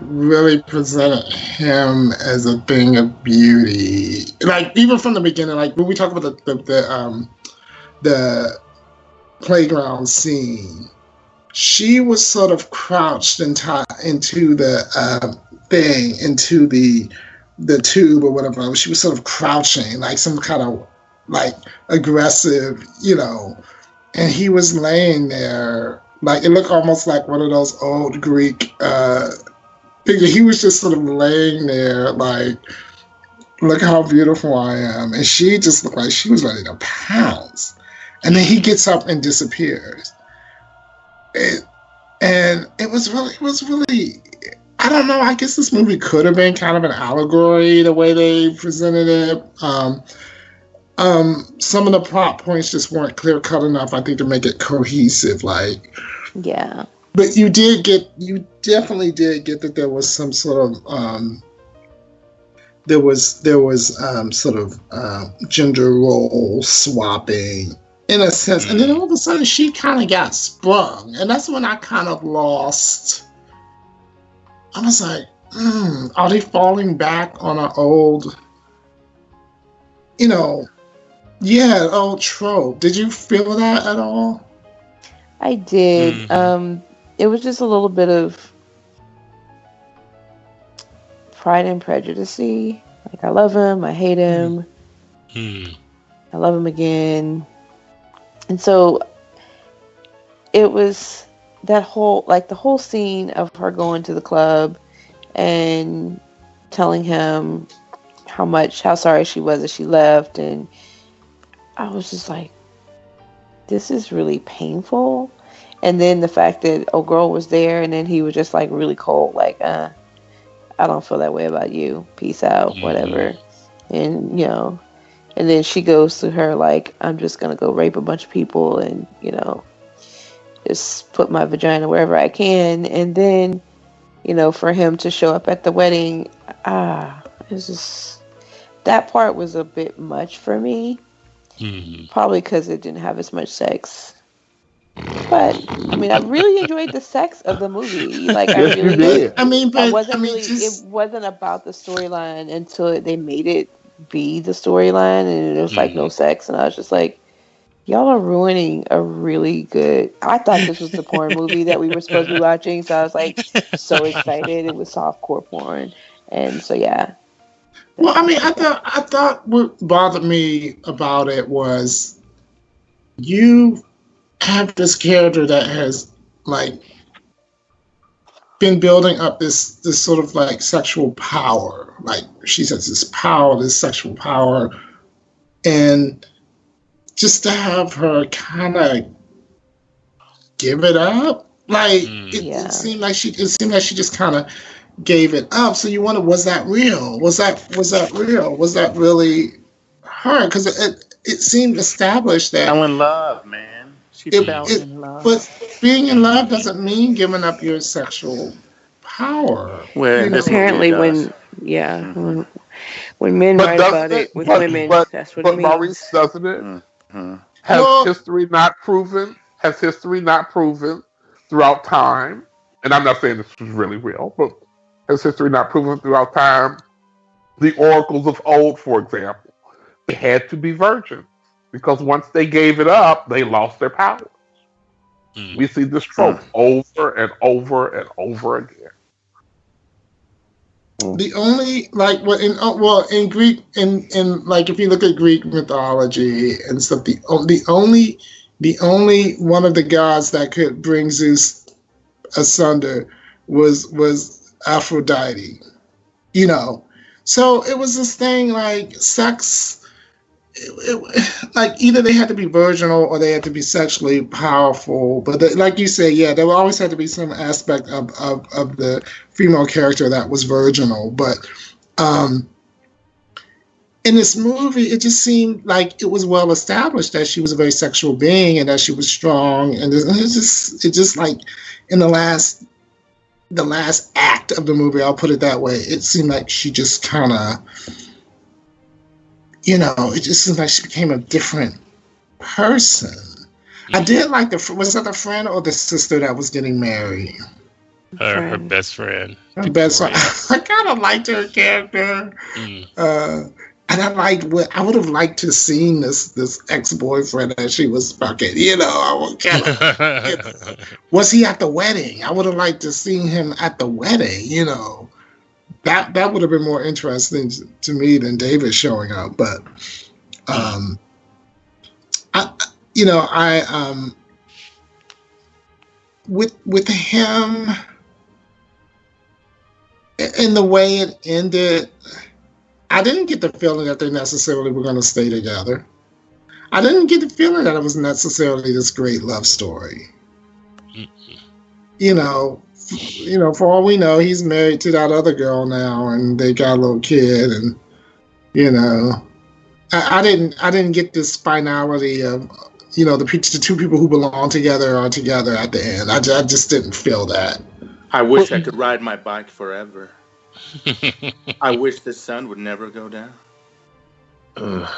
really presented him as a thing of beauty. Like even from the beginning, like when we talk about the playground scene, she was sort of crouched into the thing, into the tube or whatever. She was sort of crouching, like some kind of like aggressive, and he was laying there. Like it looked almost like one of those old Greek pictures. He was just sort of laying there, like, look how beautiful I am. And she just looked like she was ready to pounce. And then he gets up and disappears. And it was really, I don't know, I guess this movie could have been kind of an allegory the way they presented it. Some of the plot points just weren't clear cut enough, I think, to make it cohesive. Like, yeah. But you definitely did get that there was some sort of there was sort of gender role swapping in a sense, and then all of a sudden she kind of got sprung, and that's when I kind of lost. I was like, are they falling back on an old, old trope? Did you feel that at all? I did. It was just a little bit of Pride and Prejudice. Like, I love him, I hate him, I love him again. And so it was that whole, like the whole scene of her going to the club and telling him how sorry she was that she left. And I was just like, this is really painful. And then the fact that old girl was there, and then he was just like really cold, like, I don't feel that way about you. Peace out, whatever. And, and then she goes to her like, I'm just going to go rape a bunch of people and, just put my vagina wherever I can. And then, for him to show up at the wedding, it's just, that part was a bit much for me. Probably because it didn't have as much sex. But I mean, I really enjoyed the sex of the movie. Like, I really did. It wasn't about the storyline until they made it be the storyline, and it was like no sex, and I was just like, y'all are ruining a really good. I thought this was the porn movie that we were supposed to be watching, so I was like so excited. It was softcore porn, and so yeah. Well, I mean, I thought what bothered me about it was you have this character that has like been building up this sort of like sexual power. Like she says, this sexual power, and just to have her kind of give it up, like it seemed like she just kind of gave it up. So you wonder, was that real? Was that real? Was that really her? Because it seemed established that fell in love, man. She fell in love. But being in love doesn't mean giving up your sexual power. Well, apparently, when men write about it with women, that's what it means. Maurice, doesn't it? Has history not proven? Has history not proven throughout time? And I'm not saying this was really real, but has history not proven throughout time? The oracles of old, for example, they had to be virgins because once they gave it up, they lost their power. We see this trope over and over and over again. The only in Greek in like if you look at Greek mythology and stuff, the only one of the gods that could bring Zeus asunder was Aphrodite. You know, so it was this thing like sex. Like either they had to be virginal or they had to be sexually powerful, but like you say, there always had to be some aspect of the female character that was virginal. But in this movie, it just seemed like it was well established that she was a very sexual being and that she was strong, and it just like in the last act of the movie, I'll put it that way, it seemed like she just kind of, you know, it just seems like she became a different person. I did like was that the friend or the sister that was getting married? Her best friend. Her best friend. I kind of liked her character. And I would have liked to seen this ex-boyfriend that she was fucking, you know, was he at the wedding? I would have liked to seen him at the wedding, you know. That would have been more interesting to me than David showing up. But, with him and the way it ended, I didn't get the feeling that they necessarily were going to stay together. I didn't get the feeling that it was necessarily this great love story. You know, for all we know, he's married to that other girl now, and they got a little kid, and you know, I didn't get this finality of, you know, the two people who belong together are together at the end. I just didn't feel that. I wish I could ride my bike forever. I wish the sun would never go down. But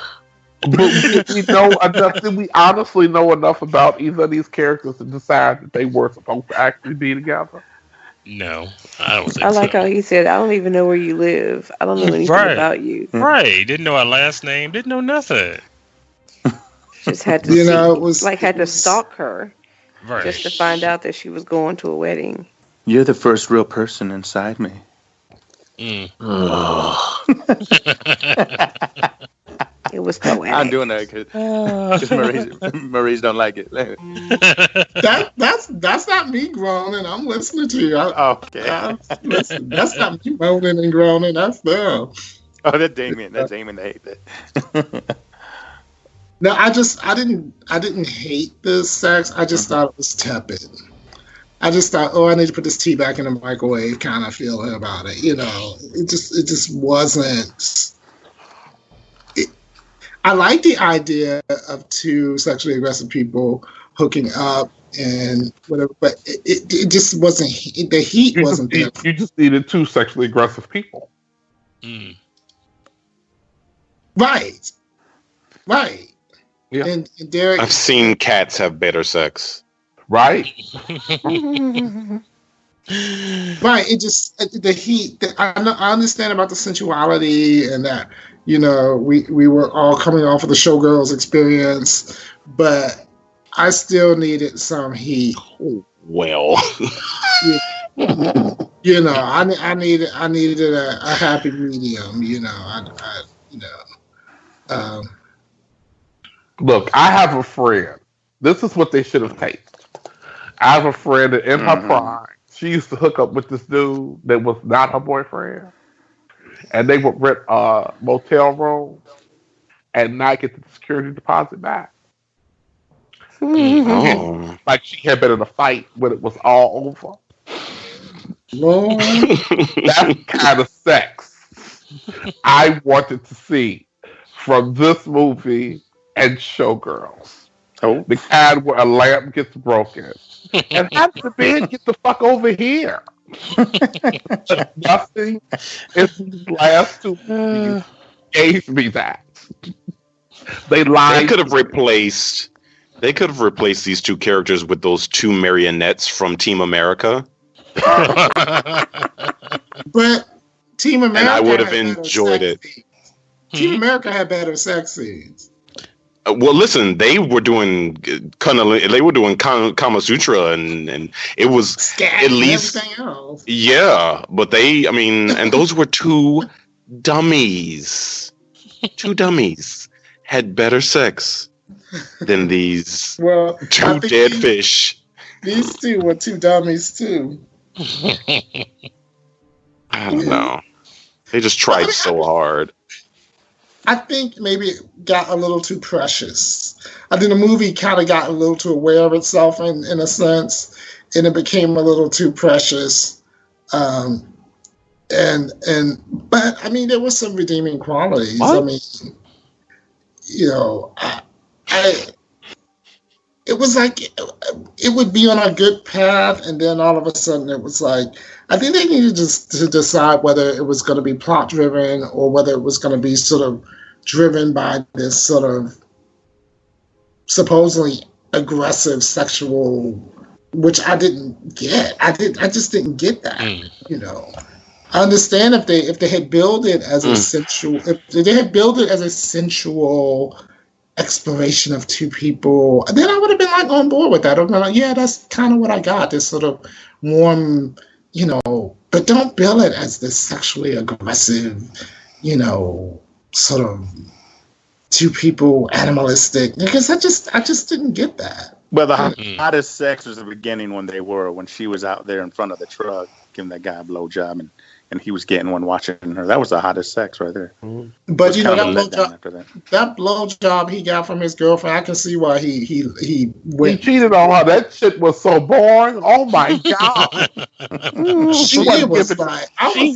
we honestly know enough about either of these characters to decide that they were supposed to actually be together? No, I don't think I like so. how he said, I don't even know where you live. I don't know anything about you. Right. Didn't know our last name. Didn't know nothing. Just had to had to stalk her. Right. Just to find out that she was going to a wedding. You're the first real person inside me. It was poetic. I'm doing that because Maurice don't like it. That's not me groaning. I'm listening to you. Okay. Listen, that's not me moaning and groaning. That's them. Oh, that's Damien. That's Damien. They hate that. No, I didn't hate this sex. I just thought it was tepid. I just thought, I need to put this tea back in the microwave kind of feeling about it. You know, it just wasn't. I like the idea of two sexually aggressive people hooking up and whatever, but it just wasn't. The heat wasn't there. You just needed two sexually aggressive people. Right. Yeah. And Derek, I've seen cats have better sex. Right. Right. It just the heat. I understand about the sensuality and that, you know, we were all coming off of the Showgirls experience, but I still needed some heat. Well, you know, I needed a happy medium. You know, Look, I have a friend. This is what they should have taken. I have a friend that in her prime, she used to hook up with this dude that was not her boyfriend, and they would rent a motel room and not get the security deposit back. Oh. Like she had been in a fight when it was all over. Lord. That's the kind of sex I wanted to see from this movie and Showgirls. Oh. The kind where a lamp gets broken. And have the bed get the fuck over here. Nothing in these last two movies gave me that. They lied. They could have replaced these two characters with those two marionettes from Team America. But Team America, and I would have had better enjoyed it. sex scenes. Team America had better sex scenes. Well, listen, they were doing Kama Sutra, and it was Scat at and least everything else. yeah. But and those were two dummies. Two dummies had better sex than these Well, two dead fish. These two were two dummies too. I don't know. They just tried so hard. I think maybe it got a little too precious. I think the movie kind of got a little too aware of itself in a sense, and it became a little too precious. But I mean, there was some redeeming qualities. What? I mean, you know, it was like it would be on a good path, and then all of a sudden it was like, I think they needed to decide whether it was going to be plot driven or whether it was going to be sort of driven by this sort of supposedly aggressive sexual, which I didn't get. I just didn't get that. You know, I understand if they had built it as a sensual, if they had built it as a sensual exploration of two people, then I would have been like on board with that. I'd been like, yeah, that's kind of what I got. This sort of warm, you know, but don't bill it as this sexually aggressive, you know, sort of two people animalistic, because I just didn't get that. Well, the hottest sex was the beginning when she was out there in front of the truck giving that guy a blowjob and he was getting one watching her. That was the hottest sex right there. But you know, that blowjob he got from his girlfriend, I can see why he went. He cheated on her. That shit was so boring. Oh my god. She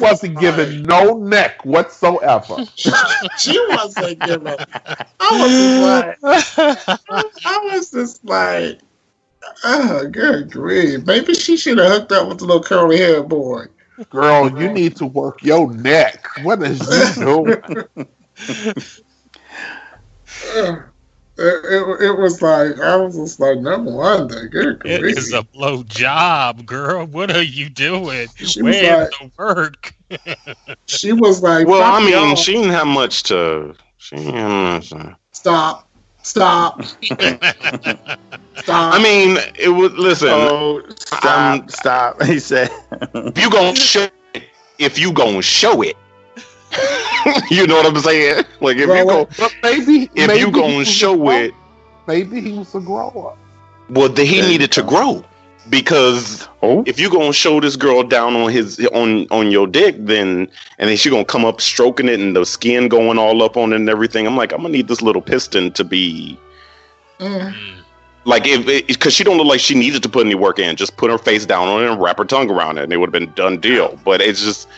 wasn't giving no neck whatsoever. She wasn't giving. I was just like, oh, good grief. Maybe she should have hooked up with the little curly haired boy. Girl, you need to work your neck. What is you doing? It was like, I was just like, no wonder. Good It grief. is a blow job, girl. What are you doing? She was Where's like- the work? She was like, Well, fuck I mean, y'all. she didn't have much to. She didn't have much to. Stop. Stop. I mean, it was. Listen. Oh, stop. He said, if you gonna show it, you know what I'm saying? Like if Well, you go, but maybe you gonna he was show a it, maybe he was a grower. well, then he needed to grow because if you gonna show this girl down on your dick, then she gonna come up stroking it and the skin going all up on it and everything. I'm like, I'm gonna need this little piston to be. Like, because she don't look like she needed to put any work in. Just put her face down on it and wrap her tongue around it, and it would have been done deal. But it's just,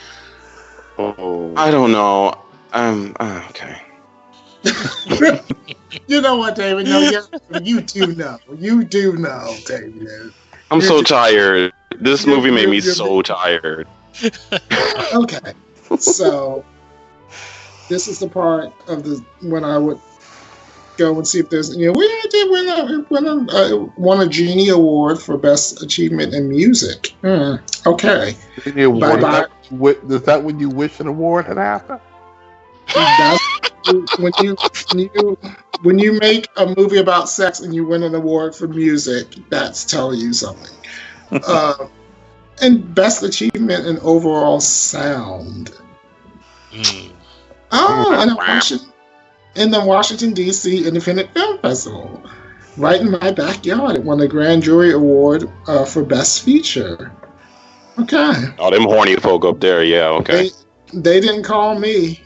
I don't know. Okay. You know what, David? No, you do know. You do know, David. I'm so tired. This movie made me so tired. Okay, so this is the part of when I would go and see if there's, we did won a Genie Award for Best Achievement in Music. Okay. Genie Award, is that when you wish an award had happened? That's when you make a movie about sex and you win an award for music, that's telling you something. And Best Achievement in Overall Sound. In the Washington, D.C. Independent Film Festival. Right in my backyard. It won the Grand Jury Award for Best Feature. Okay. Oh, them horny folk up there. Yeah. Okay. They didn't call me.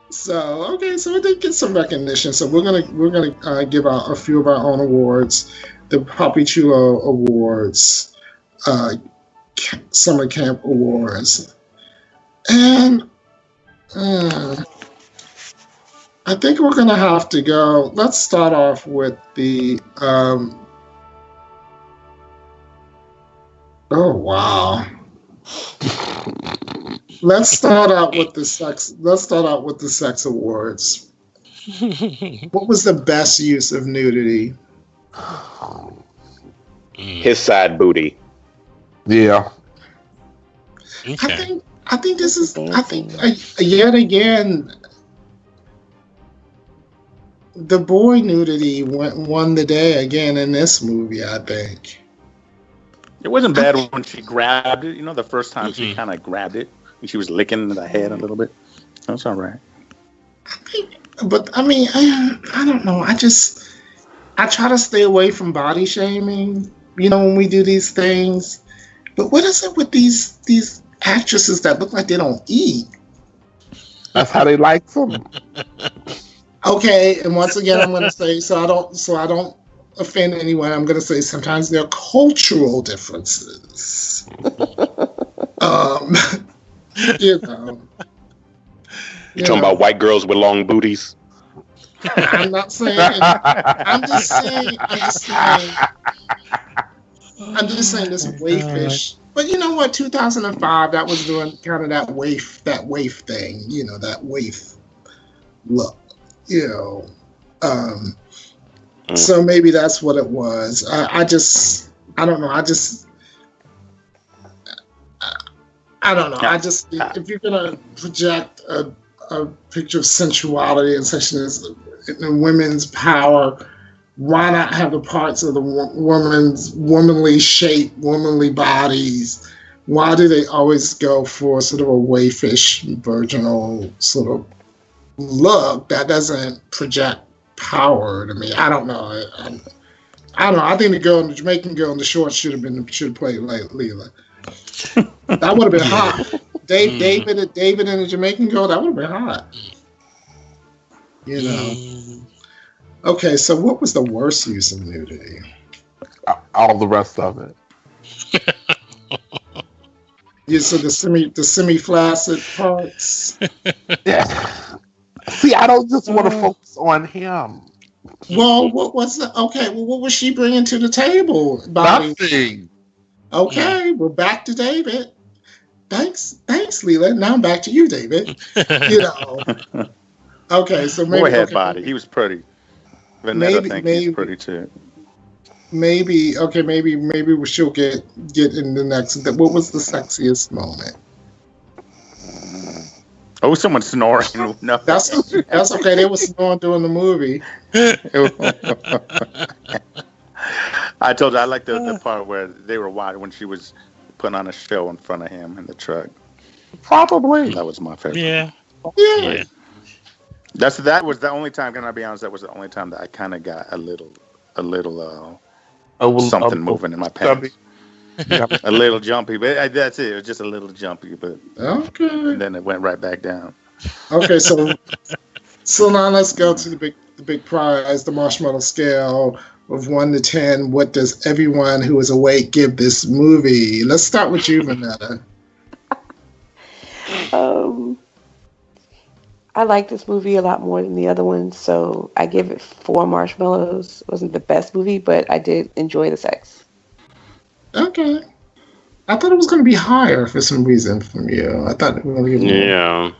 So it did get some recognition. So we're gonna give out a few of our own awards, the Papi Chulo Awards, Summer Camp Awards, and I think we're gonna have to go. Let's start off with the. Oh wow. Let's start out with the sex. Let's start out with the sex awards. What was the best use of nudity? His side booty. Yeah. Okay. I think this is. I think yet again, the boy nudity won the day again in this movie. I think It wasn't bad when she grabbed it. You know, the first time she kind of grabbed it. She was licking the head a little bit. That's all right. But I mean, I don't know. I try to stay away from body shaming. You know, when we do these things. But what is it with these actresses that look like they don't eat? That's how they like them. Okay, and once again, I'm going to say so I don't offend anyone. I'm going to say sometimes there are cultural differences. You know. You talking about white girls with long booties? I'm not saying. I'm just saying this waifish. But you know what? 2005, that was doing kind of that waif thing. You know, that waif look. You know. So maybe that's what it was. I don't know. I don't know. If you're gonna project a picture of sensuality and sexualness in women's power, why not have the parts of the woman's womanly shape, womanly bodies? Why do they always go for sort of a waifish, virginal sort of look that doesn't project power to me? I don't know. I don't know. I think the Jamaican girl in the shorts should have played Leela. That would have been hot. David and the Jamaican girl, that would have been hot. You know. Okay, so what was the worst use of nudity? All the rest of it. You said the semi-flaccid parts. Yeah. See, I don't just want to focus on him. Well, what was what was she bringing to the table? Nothing. Okay, we're back to David. Thanks, Leela. Now I'm back to you, David. You know. Okay, so maybe Boy had body. He was pretty. Vanetta, I think he's pretty too. Maybe she'll get in the next. What was the sexiest moment? Oh, someone's snoring. No, that's okay. They were snoring during the movie. I told you I like the part where they were watching when she was putting on a show in front of him in the truck. Probably. That was my favorite. Yeah. That was the only time. Can I be honest? That was the only time that I kind of got a little something moving in my pants. A little jumpy, but that's it. It was just a little jumpy, but okay. And then it went right back down. Okay, so now let's go to the big prize, the marshmallow scale of 1 to 10. What does everyone who is awake give this movie? Let's start with you, Vanetta. I like this movie a lot more than the other ones, so I give it 4 marshmallows. It wasn't the best movie, but I did enjoy the sex. Okay. I thought it was going to be higher for some reason from you. I thought it was going to be more. Yeah.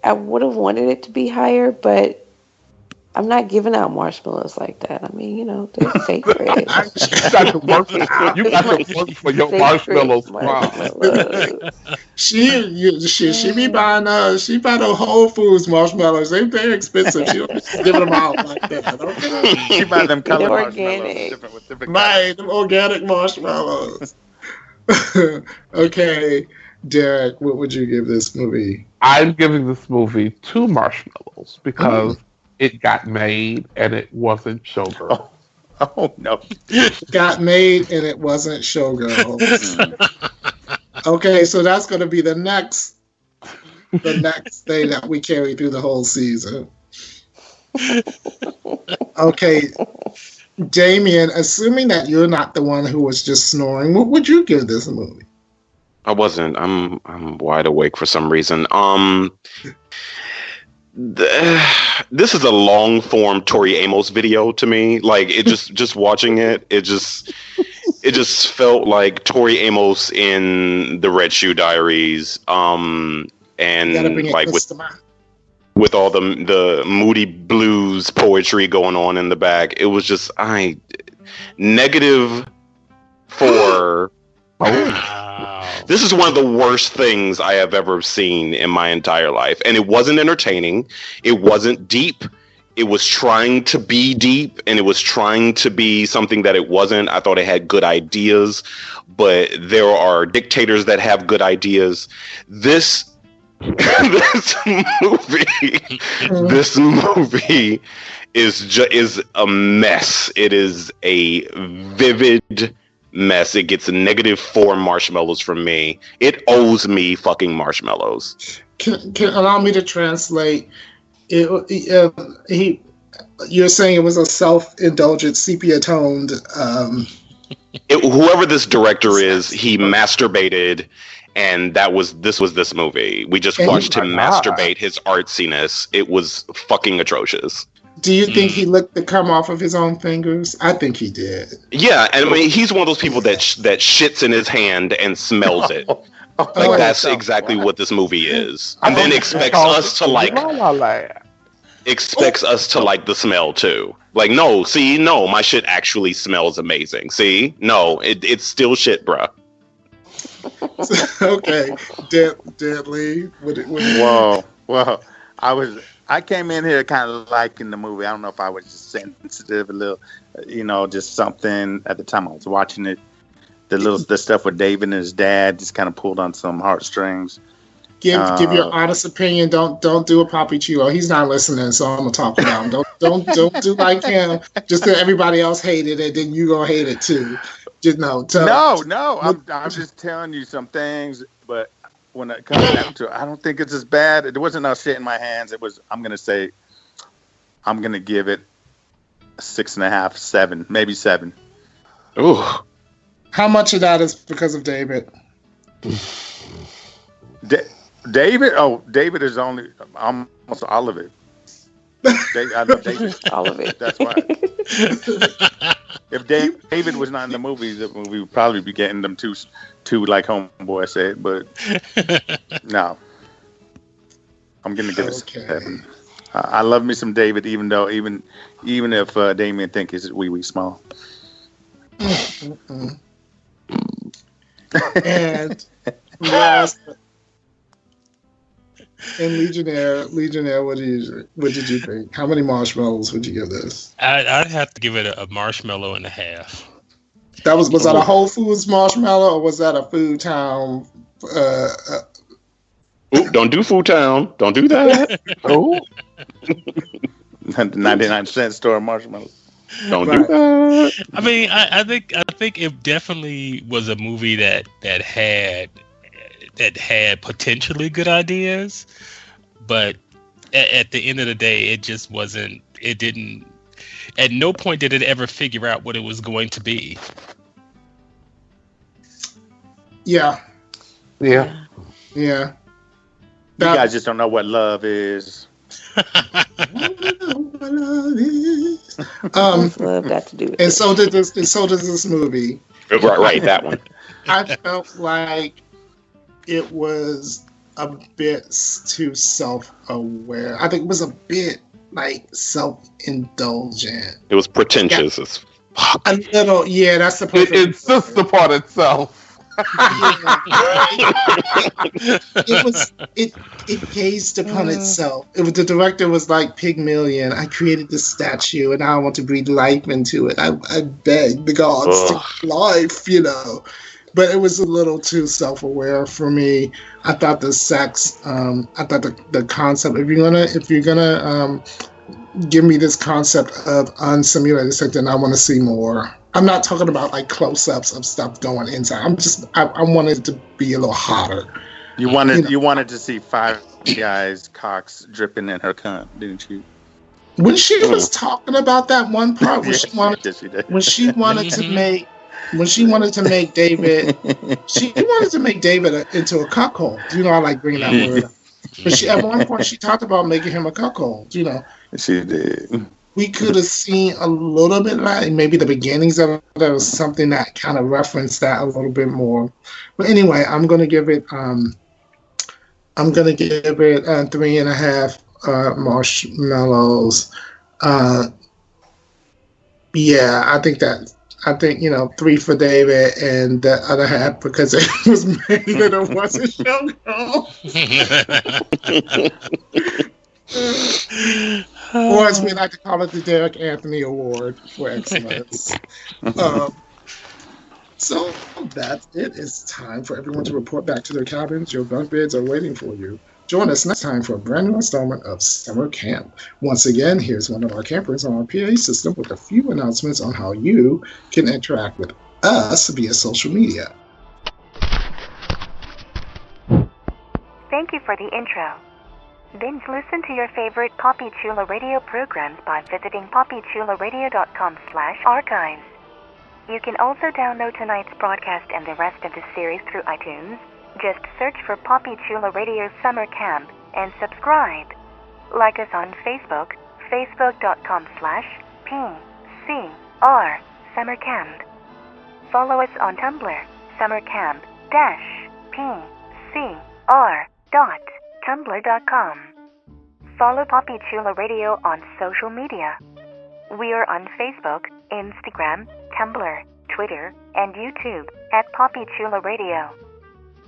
I would have wanted it to be higher, but I'm not giving out marshmallows like that. I mean, you know, they're sacred. You got to work for your marshmallows. She be buying she buy the Whole Foods marshmallows. They're very expensive. She don't just give them out like that. Okay? She buy them colored organic. marshmallows. Right, them organic marshmallows. Okay, Derek, what would you give this movie? I'm giving this movie 2 marshmallows because it got made and it wasn't showgirl. Oh no. got made and it wasn't Showgirls. Okay, so that's going to be the next thing that we carry through the whole season. Okay, Damien, assuming that you're not the one who was just snoring, what would you give this movie? I wasn't. I'm wide awake for some reason. This is a long form Tori Amos video to me. Like it just watching it, it just felt like Tori Amos in the Red Shoe Diaries. And like with all the moody blues poetry going on in the back. It was just negative for. This is one of the worst things I have ever seen in my entire life. And it wasn't entertaining. It wasn't deep. It was trying to be deep, and it was trying to be something that it wasn't. I thought it had good ideas, but there are dictators that have good ideas. This movie is a mess. It is a vivid mess. It gets a -4 marshmallows from me. It owes me fucking marshmallows. Can allow me to translate. You're saying it was a self-indulgent, sepia-toned. Whoever this director is, he masturbated, and this was this movie. We just watched him masturbate his artsiness. It was fucking atrocious. Do you think he licked the cum off of his own fingers? I think he did. Yeah, and I mean, he's one of those people that shits in his hand and smells it. That's exactly what this movie is, and then expects us to like the smell too. Like, no, my shit actually smells amazing. See, no, it's still shit, bruh. Okay, Deadly. Whoa. I came in here kind of liking the movie. I don't know if I was just sensitive a little, just something at the time I was watching it. The stuff with David and his dad just kind of pulled on some heartstrings. Give your honest opinion. Don't do a Poppy Chulo. He's not listening, so I'm gonna talk about him. Don't do like him. Just that everybody else hated it, then you gonna hate it too. Just no. I'm just telling you some things, but. When it comes down to it, I don't think it's as bad. There wasn't enough shit in my hands. I'm going to give it 6.5, 7, maybe 7. Ooh. How much of that is because of David? David? Oh, David is only almost all of it. I love David. All of it. That's why. If David was not in the movie, we would probably be getting them two like Homeboy said, but no. I'm gonna give it 7. I love me some David, even if Damien think it's wee small. And last, and Legionnaire, what did you think? How many marshmallows would you give this? I'd have to give it a marshmallow and a half. Was that a Whole Foods marshmallow, or was that a Food Town? Don't do Food Town. Don't do that. Oh, 99-cent store marshmallows. Don't do that. I mean, I think it definitely was a movie that had potentially good ideas, but at the end of the day, it just wasn't. It didn't. At no point did it ever figure out what it was going to be. Yeah. You guys just don't know what love is. Love got to do with and so did this movie. Right, that one. I felt like it was a bit too self-aware. I think it was a bit like self-indulgent. It was pretentious as fuck. A little, yeah, that's the perfect. It's just the part itself. It gazed upon itself. The director was like Pygmalion. I created this statue and I want to breathe life into it. I beg the gods to life, But it was a little too self-aware for me. I thought the sex, I thought the concept. If you're gonna give me this concept of unsimulated sex, and I want to see more. I'm not talking about like close-ups of stuff going inside. I wanted it to be a little hotter. You wanted to see 5 guys' cocks dripping in her cunt, didn't you? When she was talking about that one part when she wanted to make David into a cuckold. You know, I like bringing that word up. But at one point she talked about making him a cuckold, you know. She did. We could have seen a little bit like maybe the beginnings of it. There was something that kind of referenced that a little bit more. But anyway, I'm gonna give it 3.5 marshmallows. Yeah, I think 3 for David and the other half because it was made and it wasn't showgirl. Or as we like to call it, the Derek Anthony Award for excellence. So that's it. It's time for everyone to report back to their cabins. Your bunk beds are waiting for you. Join us next time for a brand new installment of Summer Camp. Once again, here's one of our campers on our PA system with a few announcements on how you can interact with us via social media. Thank you for the intro. Binge listen to your favorite Poppy Chula Radio programs by visiting poppychularadio.com/archives. You can also download tonight's broadcast and the rest of the series through iTunes. Just search for Poppy Chula Radio Summer Camp and subscribe. Like us on Facebook, facebook.com/PCR Summer Camp. Follow us on Tumblr, summercamp-pcr.tumblr.com. Follow Poppy Chula Radio on social media. We are on Facebook, Instagram, Tumblr, Twitter, and YouTube at Poppy Chula Radio.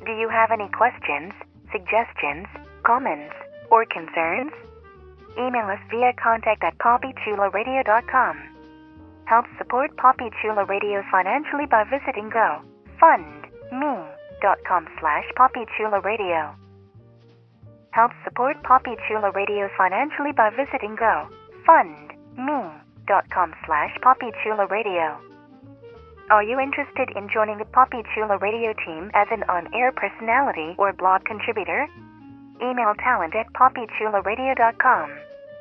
Do you have any questions, suggestions, comments, or concerns? Email us via contact@poppychularadio.com. Help support Poppy Chula Radio financially by visiting GoFundMe.com/PoppyChulaRadio. Help support Poppy Chula Radio financially by visiting GoFundMe.com/PoppyChulaRadio. Are you interested in joining the Poppy Chula Radio team as an on-air personality or blog contributor? Email talent@poppychularadio.com.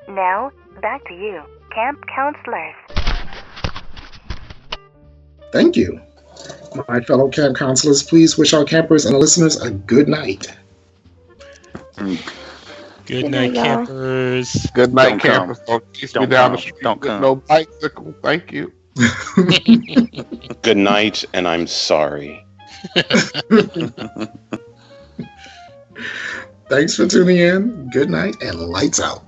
Now, back to you, camp counselors. Thank you. My fellow camp counselors, please wish our campers and listeners a good night. Good night, campers. Good night, campers. Don't chase me down the street with no bicycle. Thank you. Good night, and I'm sorry. Thanks for tuning in. Good night, and lights out.